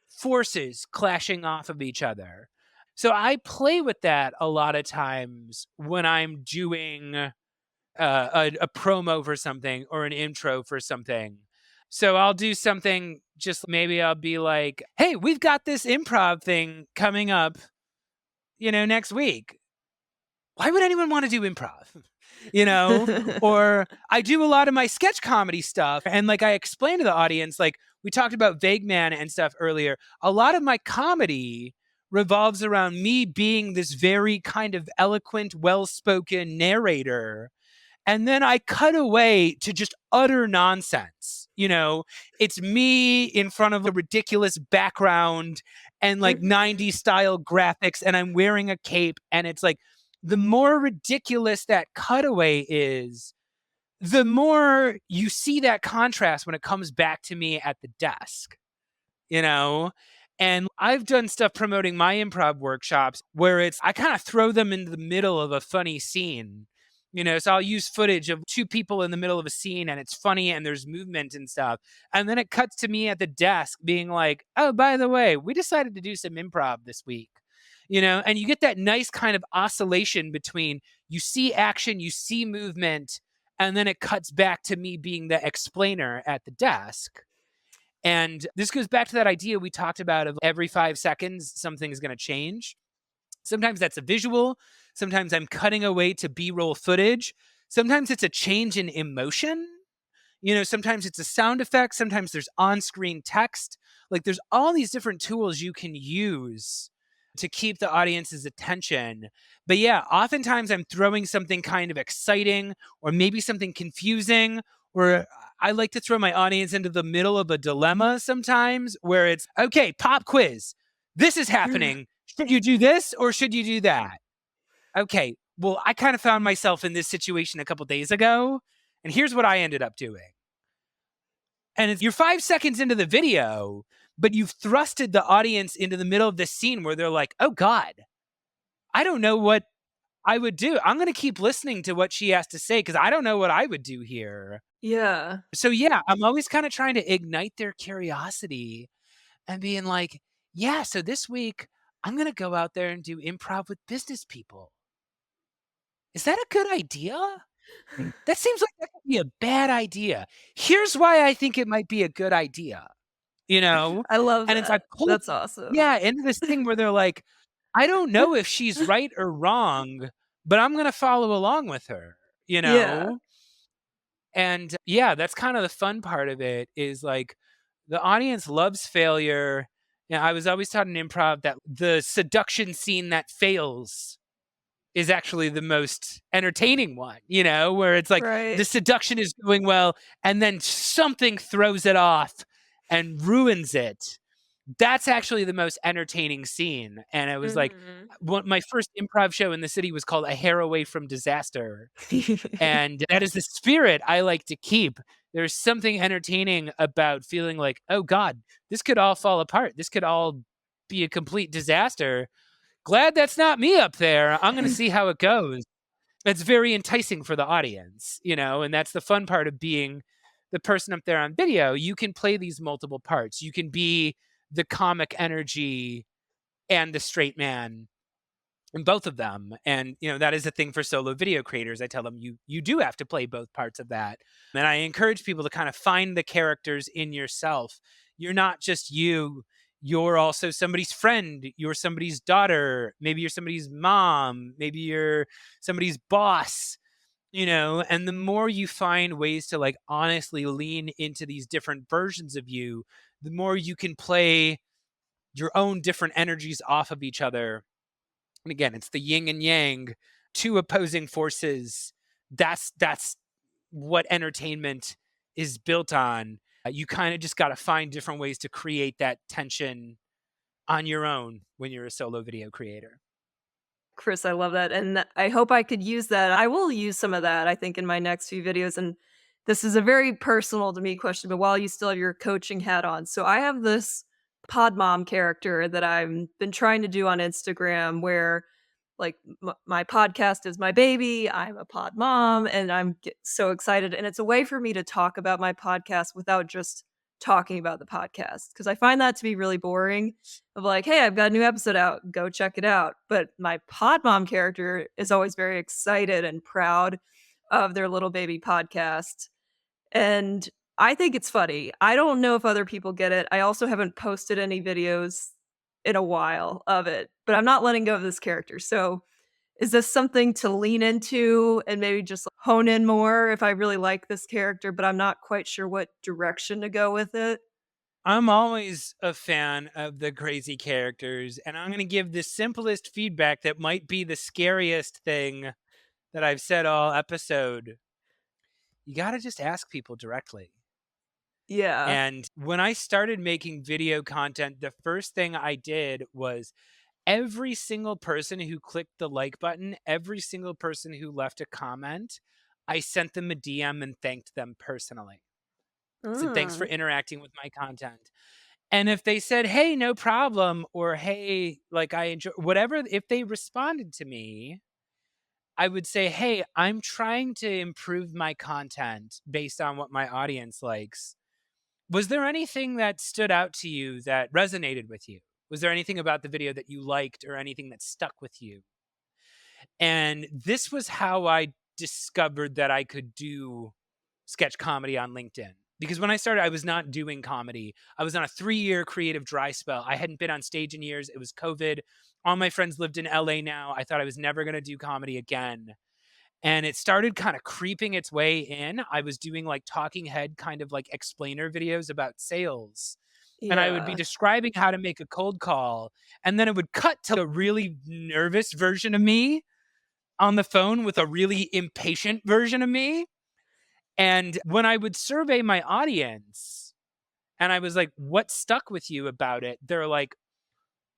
forces clashing off of each other. So I play with that a lot of times when I'm doing a promo for something or an intro for something. So I'll do something, just maybe I'll be like, hey, we've got this improv thing coming up, next week. Why would anyone want to do improv? you know, or I do a lot of my sketch comedy stuff. And like I explained to the audience, like we talked about Vague Man and stuff earlier, a lot of my comedy revolves around me being this very kind of eloquent, well spoken narrator, and then I cut away to just utter nonsense. It's me in front of a ridiculous background and like Mhm. 90s style graphics, and I'm wearing a cape. And it's like the more ridiculous that cutaway is, the more you see that contrast when it comes back to me at the desk you know? And I've done stuff promoting my improv workshops where I kind of throw them into the middle of a funny scene. So I'll use footage of two people in the middle of a scene and it's funny and there's movement and stuff. And then it cuts to me at the desk being like, oh, by the way, we decided to do some improv this week. And you get that nice kind of oscillation between you see action, you see movement, and then it cuts back to me being the explainer at the desk. And this goes back to that idea we talked about of every 5 seconds, something is going to change. Sometimes that's a visual. Sometimes I'm cutting away to B roll footage. Sometimes it's a change in emotion. Sometimes it's a sound effect, sometimes there's on-screen text. Like there's all these different tools you can use to keep the audience's attention. But yeah, oftentimes I'm throwing something kind of exciting or maybe something confusing, or I like to throw my audience into the middle of a dilemma sometimes where it's, okay, pop quiz. This is happening. Should you do this or should you do that? Okay, well, I kind of found myself in this situation a couple days ago, and here's what I ended up doing. And you're 5 seconds into the video, but you've thrusted the audience into the middle of this scene where they're like, oh God, I don't know what I would do. I'm going to keep listening to what she has to say because I don't know what I would do here. Yeah. So, yeah, I'm always kind of trying to ignite their curiosity and being like, yeah, so this week I'm going to go out there and do improv with business people. Is that a good idea? That seems like that could be a bad idea. Here's why I think it might be a good idea, you know? I love And it's I that. pulled That's awesome. yeah, into this thing where they're like, I don't know if she's right or wrong, but I'm gonna follow along with her, you Yeah. know? And yeah, that's kind of the fun part of it is like the audience loves failure. I was always taught in improv that the seduction scene that fails is actually the most entertaining one, where it's like the Right. seduction is going well and then something throws it off and ruins it. That's actually the most entertaining scene. And it was like Mhm. my first improv show in the city was called A Hair Away from Disaster. And that is the spirit I like to keep. There's something entertaining about feeling like, oh God, this could all fall apart. This could all be a complete disaster. Glad that's not me up there. I'm going to see how it goes. It's very enticing for the audience, and that's the fun part of being the person up there on video. You can play these multiple parts. You can be the comic energy and the straight man in both of them. And that is a thing for solo video creators. I tell them you do have to play both parts of that. And I encourage people to kind of find the characters in yourself. You're not just you. You're also somebody's friend. You're somebody's daughter. Maybe you're somebody's mom. Maybe you're somebody's boss. And the more you find ways to like honestly lean into these different versions of you, the more you can play your own different energies off of each other. And again, it's the yin and yang, two opposing forces. That's what entertainment is built on. You kind of just got to find different ways to create that tension on your own when you're a solo video creator. Chris, I love that, and I hope I could use that. I will use some of that, I think, in my next few videos, and this is a very personal to me question, but while you still have your coaching hat on. So I have this pod mom character that I've been trying to do on Instagram where like my podcast is my baby. I'm a pod mom and so excited. And it's a way for me to talk about my podcast without just talking about the podcast. Cause I find that to be really boring of like, hey, I've got a new episode out, go check it out. But my pod mom character is always very excited and proud of their little baby podcast. And I think it's funny. I don't know if other people get it. I also haven't posted any videos in a while of it, but I'm not letting go of this character. So, is this something to lean into and maybe just hone in more if I really like this character, but I'm not quite sure what direction to go with it? I'm always a fan of the crazy characters, and I'm going to give the simplest feedback that might be the scariest thing that I've said all episode. You got to just ask people directly. Yeah. And when I started making video content, the first thing I did was every single person who clicked the like button, every single person who left a comment, I sent them a DM and thanked them personally. Said, thanks for Mm. interacting with my content. And if they said, hey, no problem, or hey, like I enjoy whatever, if they responded to me, I would say, hey, I'm trying to improve my content based on what my audience likes. Was there anything that stood out to you that resonated with you? Was there anything about the video that you liked or anything that stuck with you? And this was how I discovered that I could do sketch comedy on LinkedIn. Because when I started, I was not doing comedy. I was on a 3-year creative dry spell. I hadn't been on stage in years. It was COVID. All my friends lived in LA now. I thought I was never going to do comedy again. and it started kind of creeping its way in. I was doing like talking head kind of like explainer videos about sales. And I would be Yeah. describing how to make a cold call, and then it would cut to a really nervous version of me on the phone with a really impatient version of me. And when I would survey my audience and I was like, what stuck with you about it? They're like,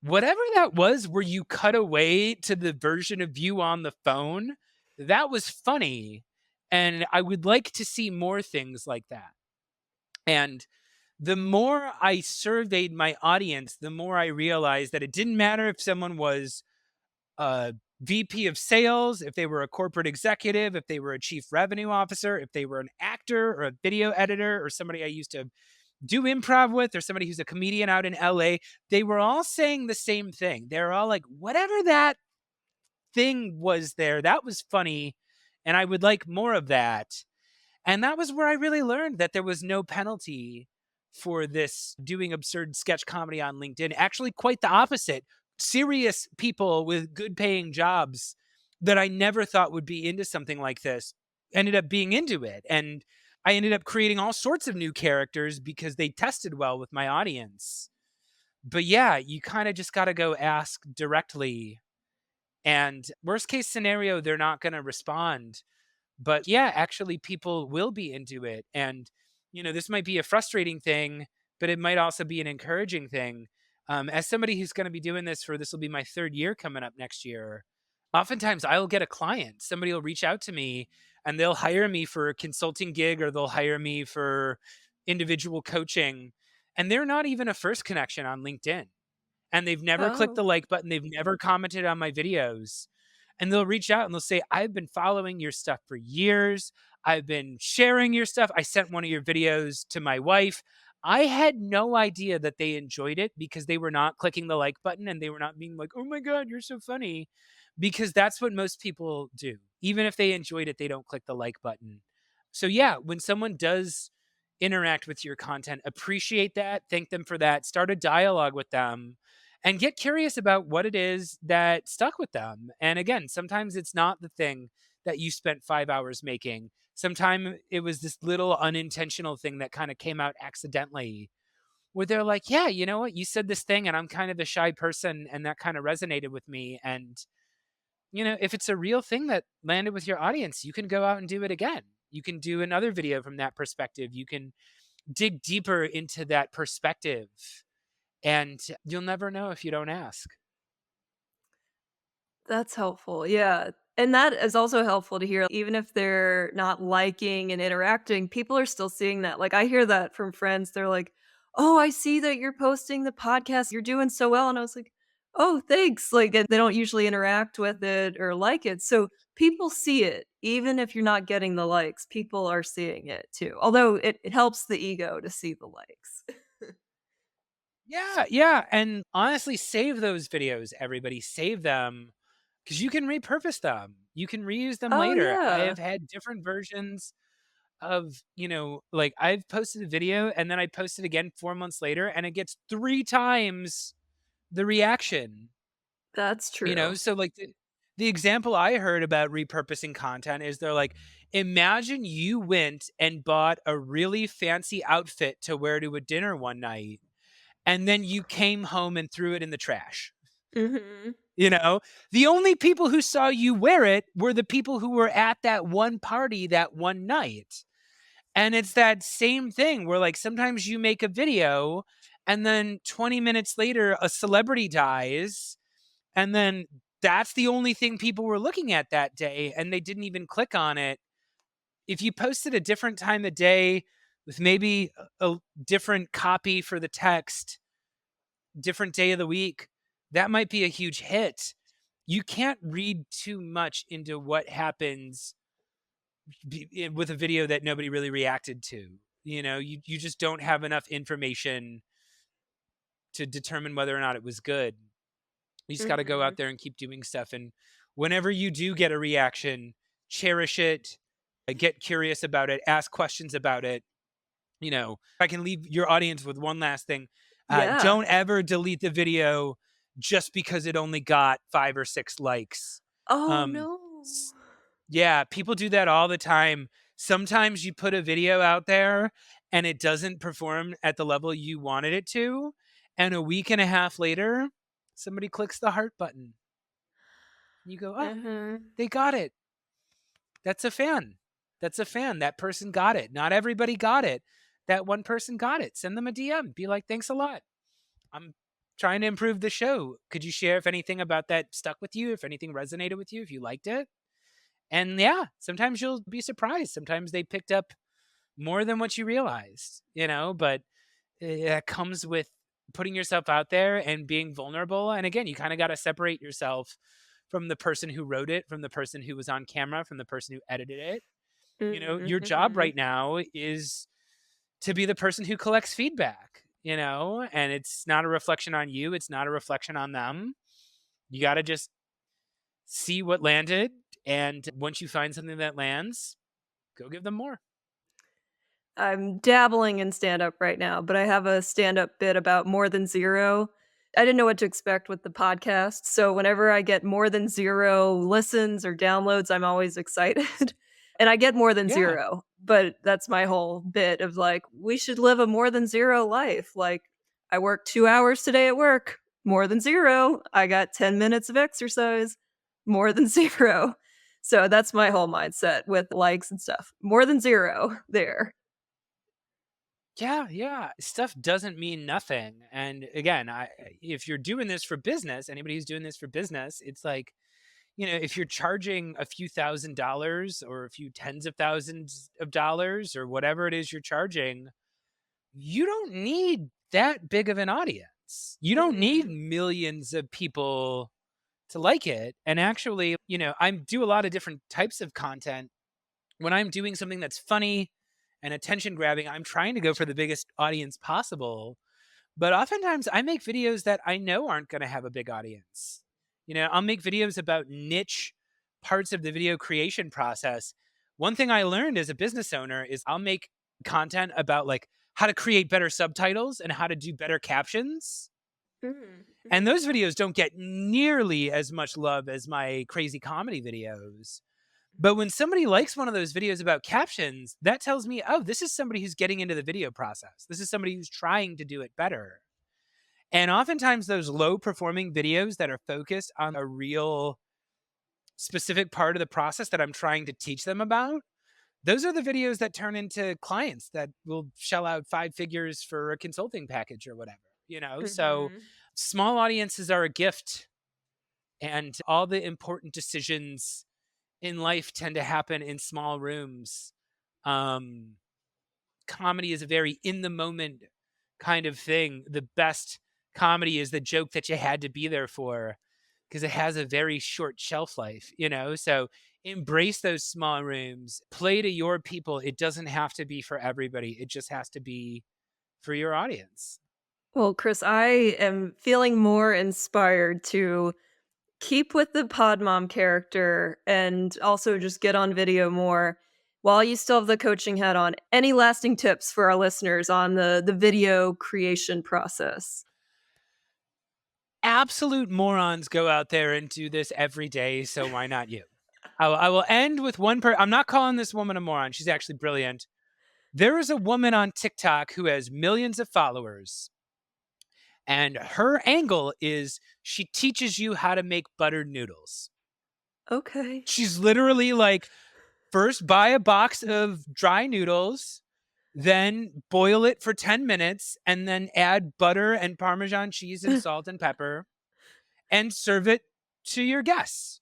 whatever that was, where you cut away to the version of you on the phone, that was funny. And I would like to see more things like that. And the more I surveyed my audience, the more I realized that it didn't matter if someone was a VP of sales, if they were a corporate executive, if they were a chief revenue officer, if they were an actor or a video editor or somebody I used to do improv with or somebody who's a comedian out in LA, they were all saying the same thing. They were all like, whatever that thing was there, that was funny. And I would like more of that. And that was where I really learned that there was no penalty for this doing absurd sketch comedy on LinkedIn. Actually, quite the opposite. Serious people with good paying jobs that I never thought would be into something like this ended up being into it. And I ended up creating all sorts of new characters because they tested well with my audience. But yeah, you kind of just got to go ask directly. And worst case scenario, they're not going to respond, but yeah, actually people will be into it. And, this might be a frustrating thing, but it might also be an encouraging thing. As somebody who's going to be doing this will be my third year coming up next year. Oftentimes I'll get a client, somebody will reach out to me and they'll hire me for a consulting gig or they'll hire me for individual coaching. And they're not even a first connection on LinkedIn. And they've never clicked Oh. the like button. They've never commented on my videos, and they'll reach out and they'll say, I've been following your stuff for years. I've been sharing your stuff. I sent one of your videos to my wife. I had no idea that they enjoyed it because they were not clicking the like button and they were not being like, oh my God, you're so funny. Because that's what most people do. Even if they enjoyed it, they don't click the like button. So, yeah, when someone does interact with your content, appreciate that, thank them for that, start a dialogue with them, and get curious about what it is that stuck with them. And again, sometimes it's not the thing that you spent 5 hours making. Sometimes it was this little unintentional thing that kind of came out accidentally, where they're like, yeah, you know what? You said this thing, and I'm kind of a shy person, and that kind of resonated with me. And, if it's a real thing that landed with your audience, you can go out and do it again. You can do another video from that perspective. You can dig deeper into that perspective, and you'll never know if you don't ask. That's helpful, yeah, and that is also helpful to hear, even if they're not liking and interacting, people are still seeing that, like, I hear that from friends, they're like, "Oh, I see that you're posting the podcast, you're doing so well," and I was like, "Oh, thanks," like, and they don't usually interact with it or like it, so people see it, even if you're not getting the likes, people are seeing it too, although it helps the ego to see the likes. Yeah, yeah, and honestly, save those videos, everybody. Save them because you can repurpose them. You can reuse them Oh, later. I yeah. have had different versions of, like I've posted a video and then I post it again 4 months later and it gets 3 times the reaction. That's true. So like the example I heard about repurposing content is they're like, imagine you went and bought a really fancy outfit to wear to a dinner one night and then you came home and threw it in the trash. Mhm. You know, the only people who saw you wear it were the people who were at that one party that one night. And it's that same thing where, like, sometimes you make a video and then 20 minutes later, a celebrity dies. And then that's the only thing people were looking at that day. And they didn't even click on it. If you posted a different time of day with maybe a different copy for the text, different day of the week, that might be a huge hit. You can't read too much into what happens with a video that nobody really reacted to. You just don't have enough information to determine whether or not it was good. You just got to go out Mhm. there and keep doing stuff. And whenever you do get a reaction, cherish it, get curious about it, ask questions about it. I can leave your audience with one last thing. Yeah. Don't ever delete the video just because it only got 5 or 6 likes. Oh, Um, no. Yeah, people do that all the time. Sometimes you put a video out there and it doesn't perform at the level you wanted it to, and a week and a half later, somebody clicks the heart button. You go, "Oh, Mhm. they got it. That's a fan. That's a fan. That person got it. Not everybody got it. That one person got it." Send them a DM. Be like, "Thanks a lot. I'm trying to improve the show. Could you share if anything about that stuck with you, if anything resonated with you, if you liked it?" And yeah, sometimes you'll be surprised. Sometimes they picked up more than what you realized, but it comes with putting yourself out there and being vulnerable. And again, you kind of got to separate yourself from the person who wrote it, from the person who was on camera, from the person who edited it. Mhm, Your job mhm. right now is to be the person who collects feedback, and it's not a reflection on you, it's not a reflection on them. You got to just see what landed. And once you find something that lands, go give them more. I'm dabbling in stand-up right now, but I have a stand-up bit about more than 0. I didn't know what to expect with the podcast, so whenever I get more than 0 listens or downloads, I'm always excited. And I get more than Yeah. 0, but that's my whole bit of, like, we should live a more than 0 life. Like, I worked 2 hours today at work, more than 0. I got 10 minutes of exercise, more than 0. So that's my whole mindset with likes and stuff. More than 0 there. Yeah, yeah. Stuff doesn't mean nothing. And again, if you're doing this for business, anybody who's doing this for business, it's like, if you're charging a few $1,000s or a few tens of thousands of dollars or whatever it is you're charging, you don't need that big of an audience. You don't need Mhm. millions of people to like it. And actually, I do a lot of different types of content. When I'm doing something that's funny and attention grabbing, I'm trying to go for the biggest audience possible. But oftentimes I make videos that I know aren't going to have a big audience. I'll make videos about niche parts of the video creation process. One thing I learned as a business owner is I'll make content about like how to create better subtitles and how to do better captions. Mhm, And mhm, those videos don't get nearly as much love as my crazy comedy videos. But when somebody likes one of those videos about captions, that tells me, oh, this is somebody who's getting into the video process. This is somebody who's trying to do it better. And oftentimes, those low performing videos that are focused on a real specific part of the process that I'm trying to teach them about, those are the videos that turn into clients that will shell out 5 figures for a consulting package or whatever. So mhm. small audiences are a gift, and all the important decisions in life tend to happen in small rooms. Um, Comedy is a very in the moment kind of thing. The best comedy is the joke that you had to be there for because it has a very short shelf life. So embrace those small rooms, play to your people. It doesn't have to be for everybody, it just has to be for your audience. Well, Chris, I am feeling more inspired to keep with the pod mom character and also just get on video more while you still have the coaching hat on. Any lasting tips for our listeners on the video creation process? Absolute morons go out there and do this every day, so why not you? I will end with I'm not calling this woman a moron. She's actually brilliant. There is a woman on TikTok who has millions of followers, and her angle is she teaches you how to make buttered noodles. Okay. She's literally like, first buy a box of dry noodles, then boil it for 10 minutes, and then add butter and Parmesan cheese and salt and pepper and serve it to your guests.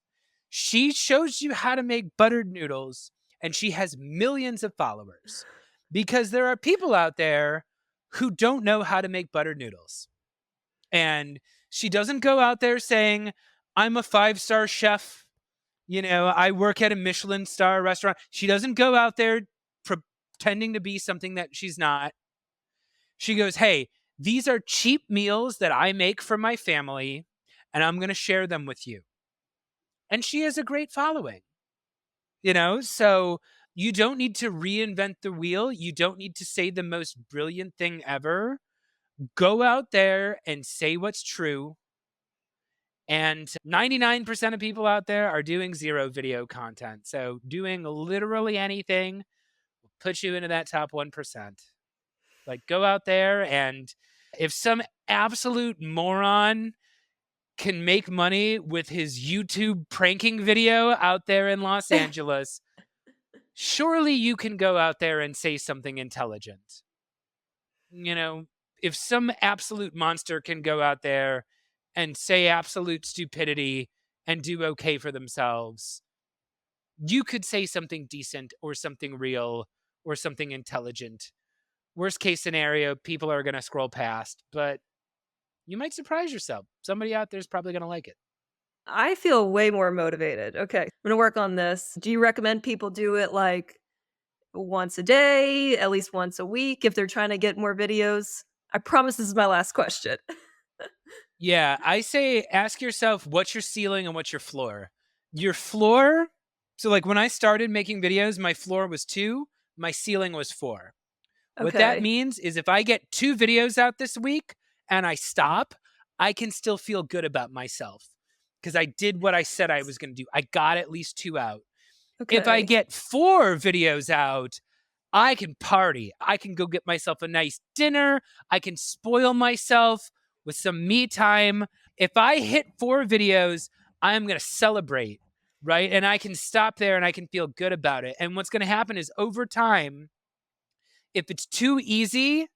She shows you how to make buttered noodles, and she has millions of followers because there are people out there who don't know how to make buttered noodles. And she doesn't go out there saying, I'm a 5-star chef. I work at a Michelin star restaurant. She doesn't go out there pretending to be something that she's not. She goes, hey, these are cheap meals that I make for my family, and I'm going to share them with you. And she has a great following. So you don't need to reinvent the wheel. You don't need to say the most brilliant thing ever. Go out there and say what's true And 99% of people out there are doing zero video content. So doing literally anything will put you into that top 1%. Like, go out there, and if some absolute moron can make money with his YouTube pranking video out there in Los Angeles, surely you can go out there and say something intelligent. You know, if some absolute monster can go out there and say absolute stupidity and do okay for themselves, you could say something decent or something real or something intelligent. Worst case scenario, people are going to scroll past, but you might surprise yourself. Somebody out there is probably going to like it. I feel way more motivated. Okay, I'm gonna work on this. Do you recommend people do it like once a day, at least once a week if they're trying to get more videos? I promise this is my last question. Yeah, I say ask yourself what's your ceiling and what's your floor. Your floor, so like when I started making videos, my floor was 2, my ceiling was 4. What that Okay. means is if I get 2 videos out this week and I stop, I can still feel good about myself because I did what I said I was going to do. I got at least 2 out. If I Okay. get 4 videos out, I can party. I can go get myself a nice dinner. I can spoil myself with some me time. If I hit 4 videos, I'm going to celebrate, right? And I can stop there and I can feel good about it. And what's going to happen is over time, if it's too easy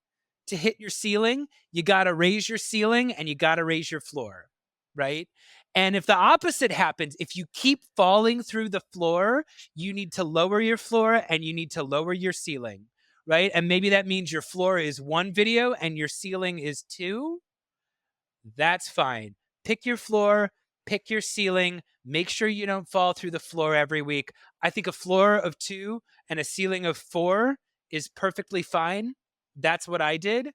to hit your ceiling, you got to raise your ceiling and you got to raise your floor, right? And if the opposite happens, if you keep falling through the floor, you need to lower your floor and you need to lower your ceiling, right? And maybe that means your floor is 1 video and your ceiling is 2. That's fine. Pick your floor, pick your ceiling, make sure you don't fall through the floor every week. I think a floor of 2 and a ceiling of 4 is perfectly fine. That's what I did.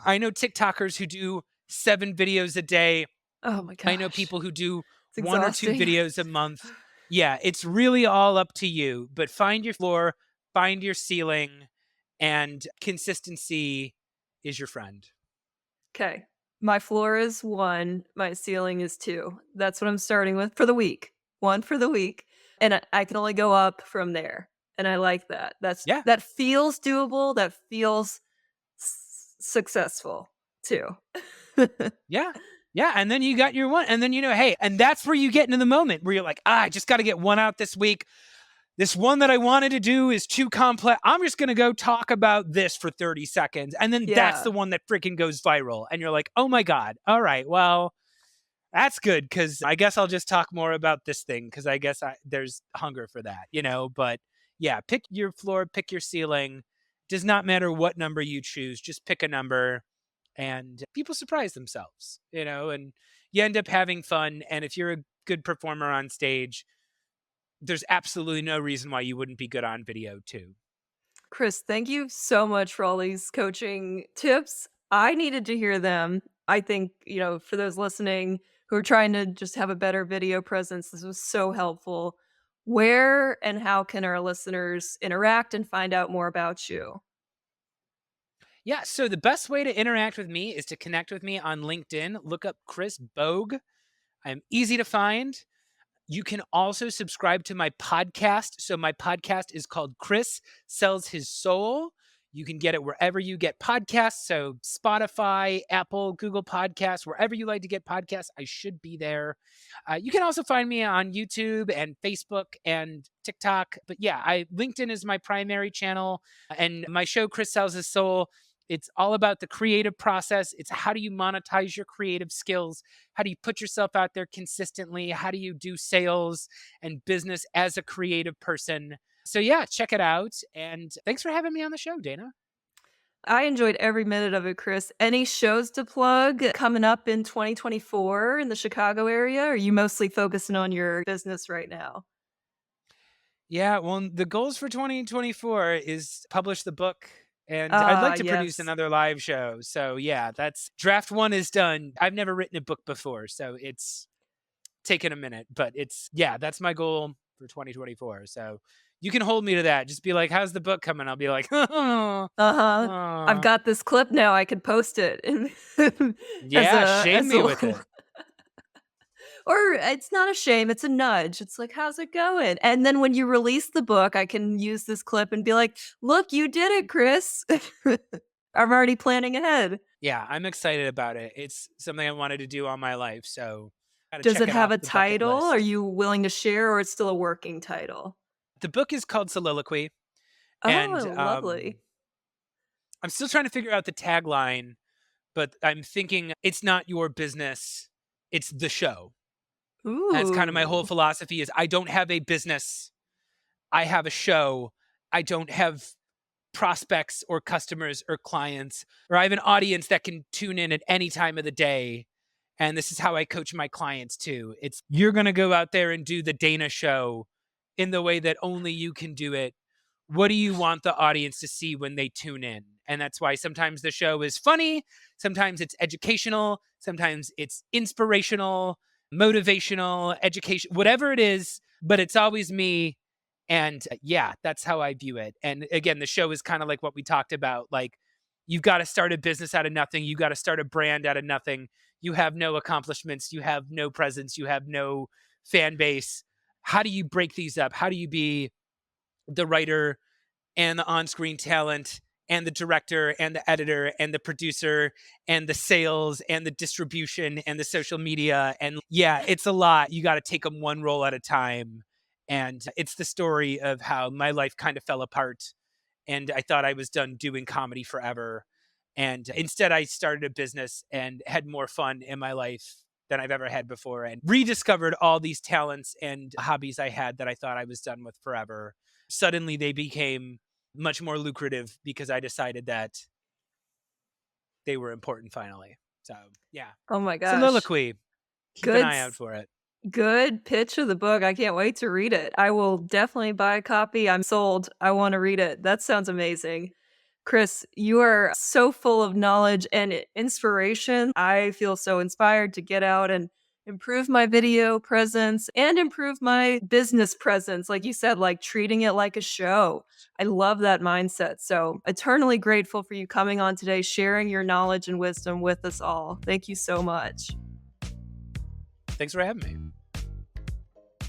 I know TikTokers who do 7 videos a day. Oh my I know gosh. people who do It's 1 or 2 exhausting. videos a month. Yeah, it's really all up to you, but find your floor, find your ceiling, and consistency is your friend. Okay. My floor is 1, my ceiling is 2. That's what I'm starting with for the week. 1 for the week, and I can only go up from there, and I like that. Yeah. That feels doable, that feels successful too. Yeah. Yeah. And then you got your one. And then, hey, and that's where you get into the moment where you're like, I just got to get one out this week. This one that I wanted to do is too complex. I'm just going to go talk about this for 30 seconds. And then that's Yeah. the one that freaking goes viral. And you're like, oh my God. All right. Well, that's good because I guess I'll just talk more about this thing because I guess there's hunger for that. But yeah, pick your floor, pick your ceiling. Does not matter what number you choose. Just pick a number and people surprise themselves, and you end up having fun. And if you're a good performer on stage, there's absolutely no reason why you wouldn't be good on video too. Chris, thank you so much for all these coaching tips. I needed to hear them. I think, for those listening who are trying to just have a better video presence, this was so helpful. Where and how can our listeners interact and find out more about you? Yeah, so the best way to interact with me is to connect with me on LinkedIn. Look up Chris Bogue. I'm easy to find. You can also subscribe to my podcast. So my podcast is called Chris Sells His Soul. You can get it wherever you get podcasts. So Spotify, Apple, Google Podcasts, wherever you like to get podcasts, I should be there. You can also find me on YouTube and Facebook and TikTok. But yeah, LinkedIn is my primary channel. And my show, Chris Sells His Soul, it's all about the creative process. It's how do you monetize your creative skills? How do you put yourself out there consistently? How do you do sales and business as a creative person? So yeah, check it out. And thanks for having me on the show, Dayna. I enjoyed every minute of it, Chris. Any shows to plug coming up in 2024 in the Chicago area? Or are you mostly focusing on your business right now? Yeah, well, the goals for 2024 is publish the book. And I'd like to produce Yes. another live show. So yeah, that's draft 1 is done. I've never written a book before, so it's taken a minute, but that's my goal for 2024. So you can hold me to that. Just be like, how's the book coming? I'll be like, oh, Uh-huh. I've oh. got this clip now, I could post it as Yeah, shame as me a with it. Or it's not a shame, it's a nudge. It's like, "How's it going?" And then when you release the book, I can use this clip and be like, "Look, you did it, Chris." I'm already planning ahead. Yeah, I'm excited about it. It's something I wanted to do all my life, so gotta Does check it it have off a the bucket title? Are list. you willing to share, or it's still a working title? The book is called Soliloquy, and, Oh, lovely. I'm still trying to figure out the tagline, but I'm thinking it's not your business, it's the show. And it's kind of my whole Ooh. philosophy is I don't have a business, I have a show. I don't have prospects or customers or clients, or I have an audience that can tune in at any time of the day. And this is how I coach my clients too. It's you're going to go out there and do the Dayna show in the way that only you can do it. What do you want the audience to see when they tune in? And that's why sometimes the show is funny, sometimes it's educational, sometimes it's inspirational, motivational, education, whatever it is, but it's always me. And yeah, that's how I view it. And again, the show is kind of like what we talked about. Like, you've got to start a business out of nothing. You got to start a brand out of nothing. You have no accomplishments. You have no presence. You have no fan base. How do you break these up? How do you be the writer and the on-screen talent and the director and the editor and the producer and the sales and the distribution and the social media? And yeah, it's a lot. You got to take them one role at a time. And it's the story of how my life kind of fell apart and I thought I was done doing comedy forever. And instead, I started a business and had more fun in my life than I've ever had before and rediscovered all these talents and hobbies I had that I thought I was done with forever. Suddenly, they became much more lucrative because I decided that they were important finally. So, yeah. Oh my gosh. Soliloquy. Keep an Good eye out s for it. Good pitch of the book. I can't wait to read it. I will definitely buy a copy. I'm sold. I wanna read it. That sounds amazing. Chris, you are so full of knowledge and inspiration. I feel so inspired to get out and improve my video presence and improve my business presence. Like you said, like treating it like a show. I love that mindset. So, eternally grateful for you coming on today, sharing your knowledge and wisdom with us all. Thank you so much. Thanks for having me.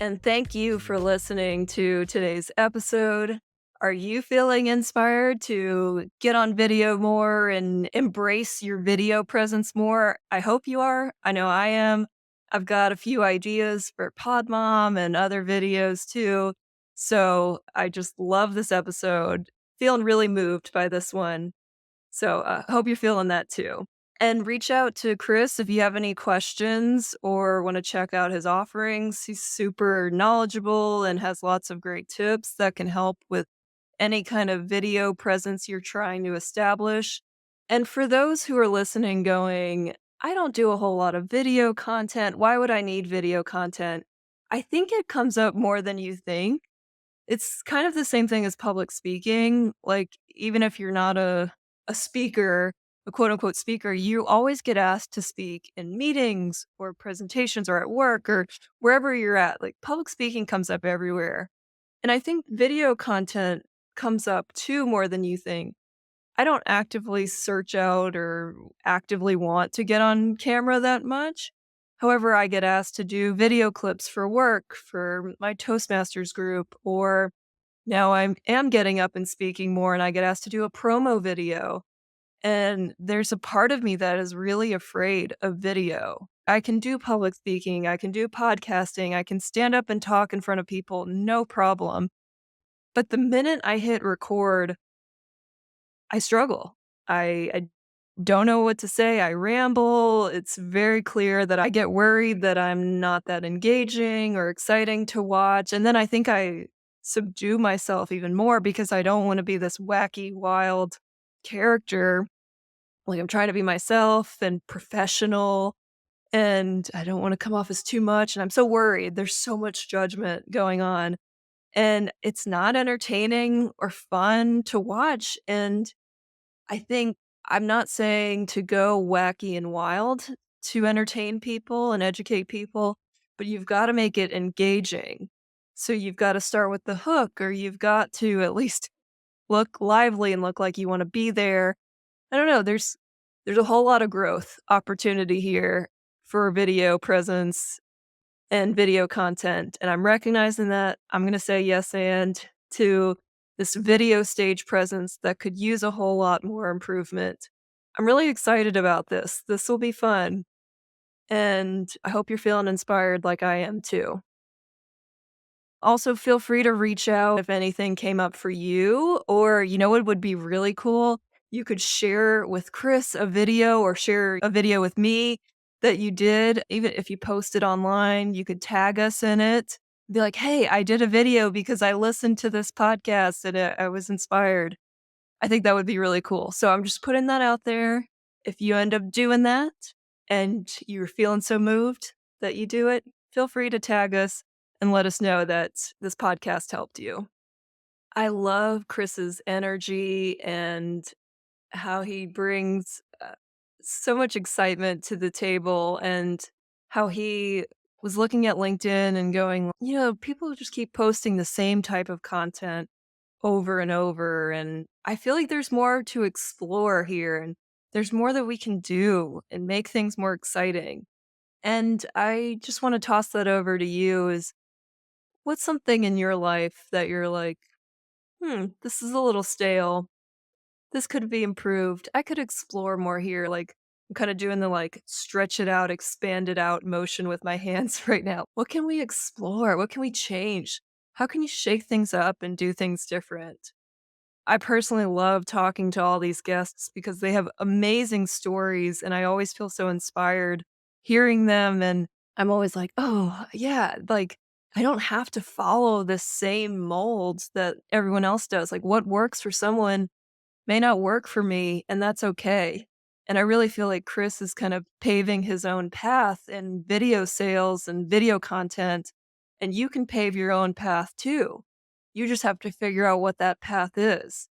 And thank you for listening to today's episode. Are you feeling inspired to get on video more and embrace your video presence more? I hope you are. I know I am. I've got a few ideas for Podmom and other videos too. So I just love this episode. Feeling really moved by this one. So, hope you're feeling that too. And reach out to Chris if you have any questions or want to check out his offerings. He's super knowledgeable and has lots of great tips that can help with any kind of video presence you're trying to establish. And for those who are listening, going, I don't do a whole lot of video content. Why would I need video content? I think it comes up more than you think. It's kind of the same thing as public speaking. Like, even if you're not a speaker, a quote unquote speaker, you always get asked to speak in meetings or presentations or at work or wherever you're at. Like, public speaking comes up everywhere. And I think video content comes up too more than you think. I don't actively search out or actively want to get on camera that much. However, I get asked to do video clips for work for my Toastmasters group, or now I am getting up and speaking more and I get asked to do a promo video. And there's a part of me that is really afraid of video. I can do public speaking, I can do podcasting, I can stand up and talk in front of people, no problem. But the minute I hit record, I struggle. I don't know what to say. I ramble. It's very clear that I get worried that I'm not that engaging or exciting to watch. And then I think I subdue myself even more because I don't want to be this wacky, wild character. Like, I'm trying to be myself and professional, and I don't want to come off as too much. And I'm so worried. There's so much judgment going on. And it's not entertaining or fun to watch. And I think I'm not saying to go wacky and wild to entertain people and educate people, but you've got to make it engaging. So you've got to start with the hook, or you've got to at least look lively and look like you want to be there. I don't know. There's a whole lot of growth opportunity here for video presence. and video content. And I'm recognizing that. I'm going to say yes and to this video stage presence that could use a whole lot more improvement. I'm really excited about this. This will be fun. And I hope you're feeling inspired like I am too. Also, feel free to reach out if anything came up for you, or you know what would be really cool? You could share with Chris a video or share a video with me that you did. Even if you post it online, you could tag us in it. Be like, hey, I did a video because I listened to this podcast and I was inspired. I think that would be really cool. So I'm just putting that out there. If you end up doing that and you're feeling so moved that you do it, feel free to tag us and let us know that this podcast helped you. I love Chris's energy and how he brings so much excitement to the table, and how he was looking at LinkedIn and going, people just keep posting the same type of content over and over. And I feel like there's more to explore here, and there's more that we can do and make things more exciting. And I just want to toss that over to you is, what's something in your life that you're like, this is a little stale. This could be improved. I could explore more here. Like, I'm kind of doing the like stretch it out, expand it out motion with my hands right now. What can we explore? What can we change? How can you shake things up and do things different? I personally love talking to all these guests because they have amazing stories, and I always feel so inspired hearing them. And I'm always like, oh, yeah, like I don't have to follow the same molds that everyone else does. Like, what works for someone may not work for me, and that's okay. And I really feel like Chris is kind of paving his own path in video sales and video content, and you can pave your own path too. You just have to figure out what that path is.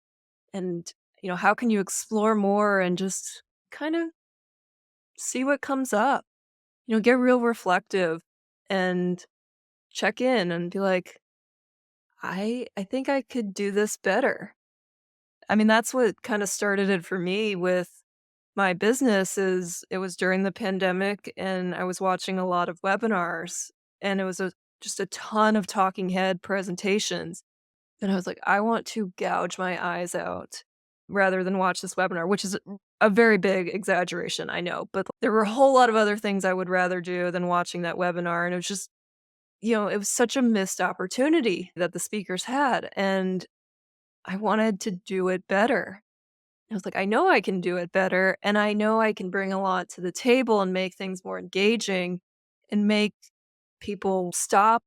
And, how can you explore more and just kind of see what comes up? Get real reflective and check in and be like, I think I could do this better. I mean, that's what kind of started it for me with my business. Is it was during the pandemic and I was watching a lot of webinars, and it was just a ton of talking head presentations. And I was like, I want to gouge my eyes out rather than watch this webinar, which is a very big exaggeration, I know. But there were a whole lot of other things I would rather do than watching that webinar. And it was just, it was such a missed opportunity that the speakers had. And I wanted to do it better. I was like, I know I can do it better. And I know I can bring a lot to the table and make things more engaging and make people stop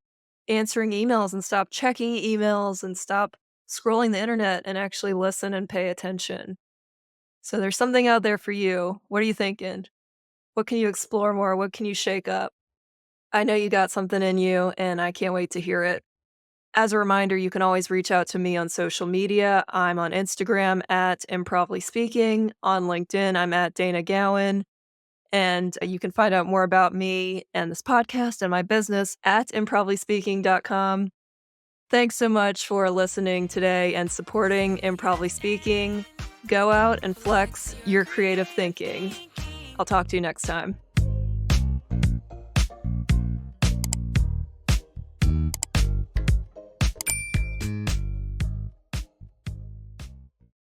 answering emails and stop checking emails and stop scrolling the internet and actually listen and pay attention. So there's something out there for you. What are you thinking? What can you explore more? What can you shake up? I know you got something in you, and I can't wait to hear it. As a reminder, you can always reach out to me on social media. I'm on Instagram at Improv-ly Speaking. On LinkedIn, I'm at Dayna Gowan. And you can find out more about me and this podcast and my business at improvlyspeaking.com. Thanks so much for listening today and supporting Improv-ly Speaking. Go out and flex your creative thinking. I'll talk to you next time.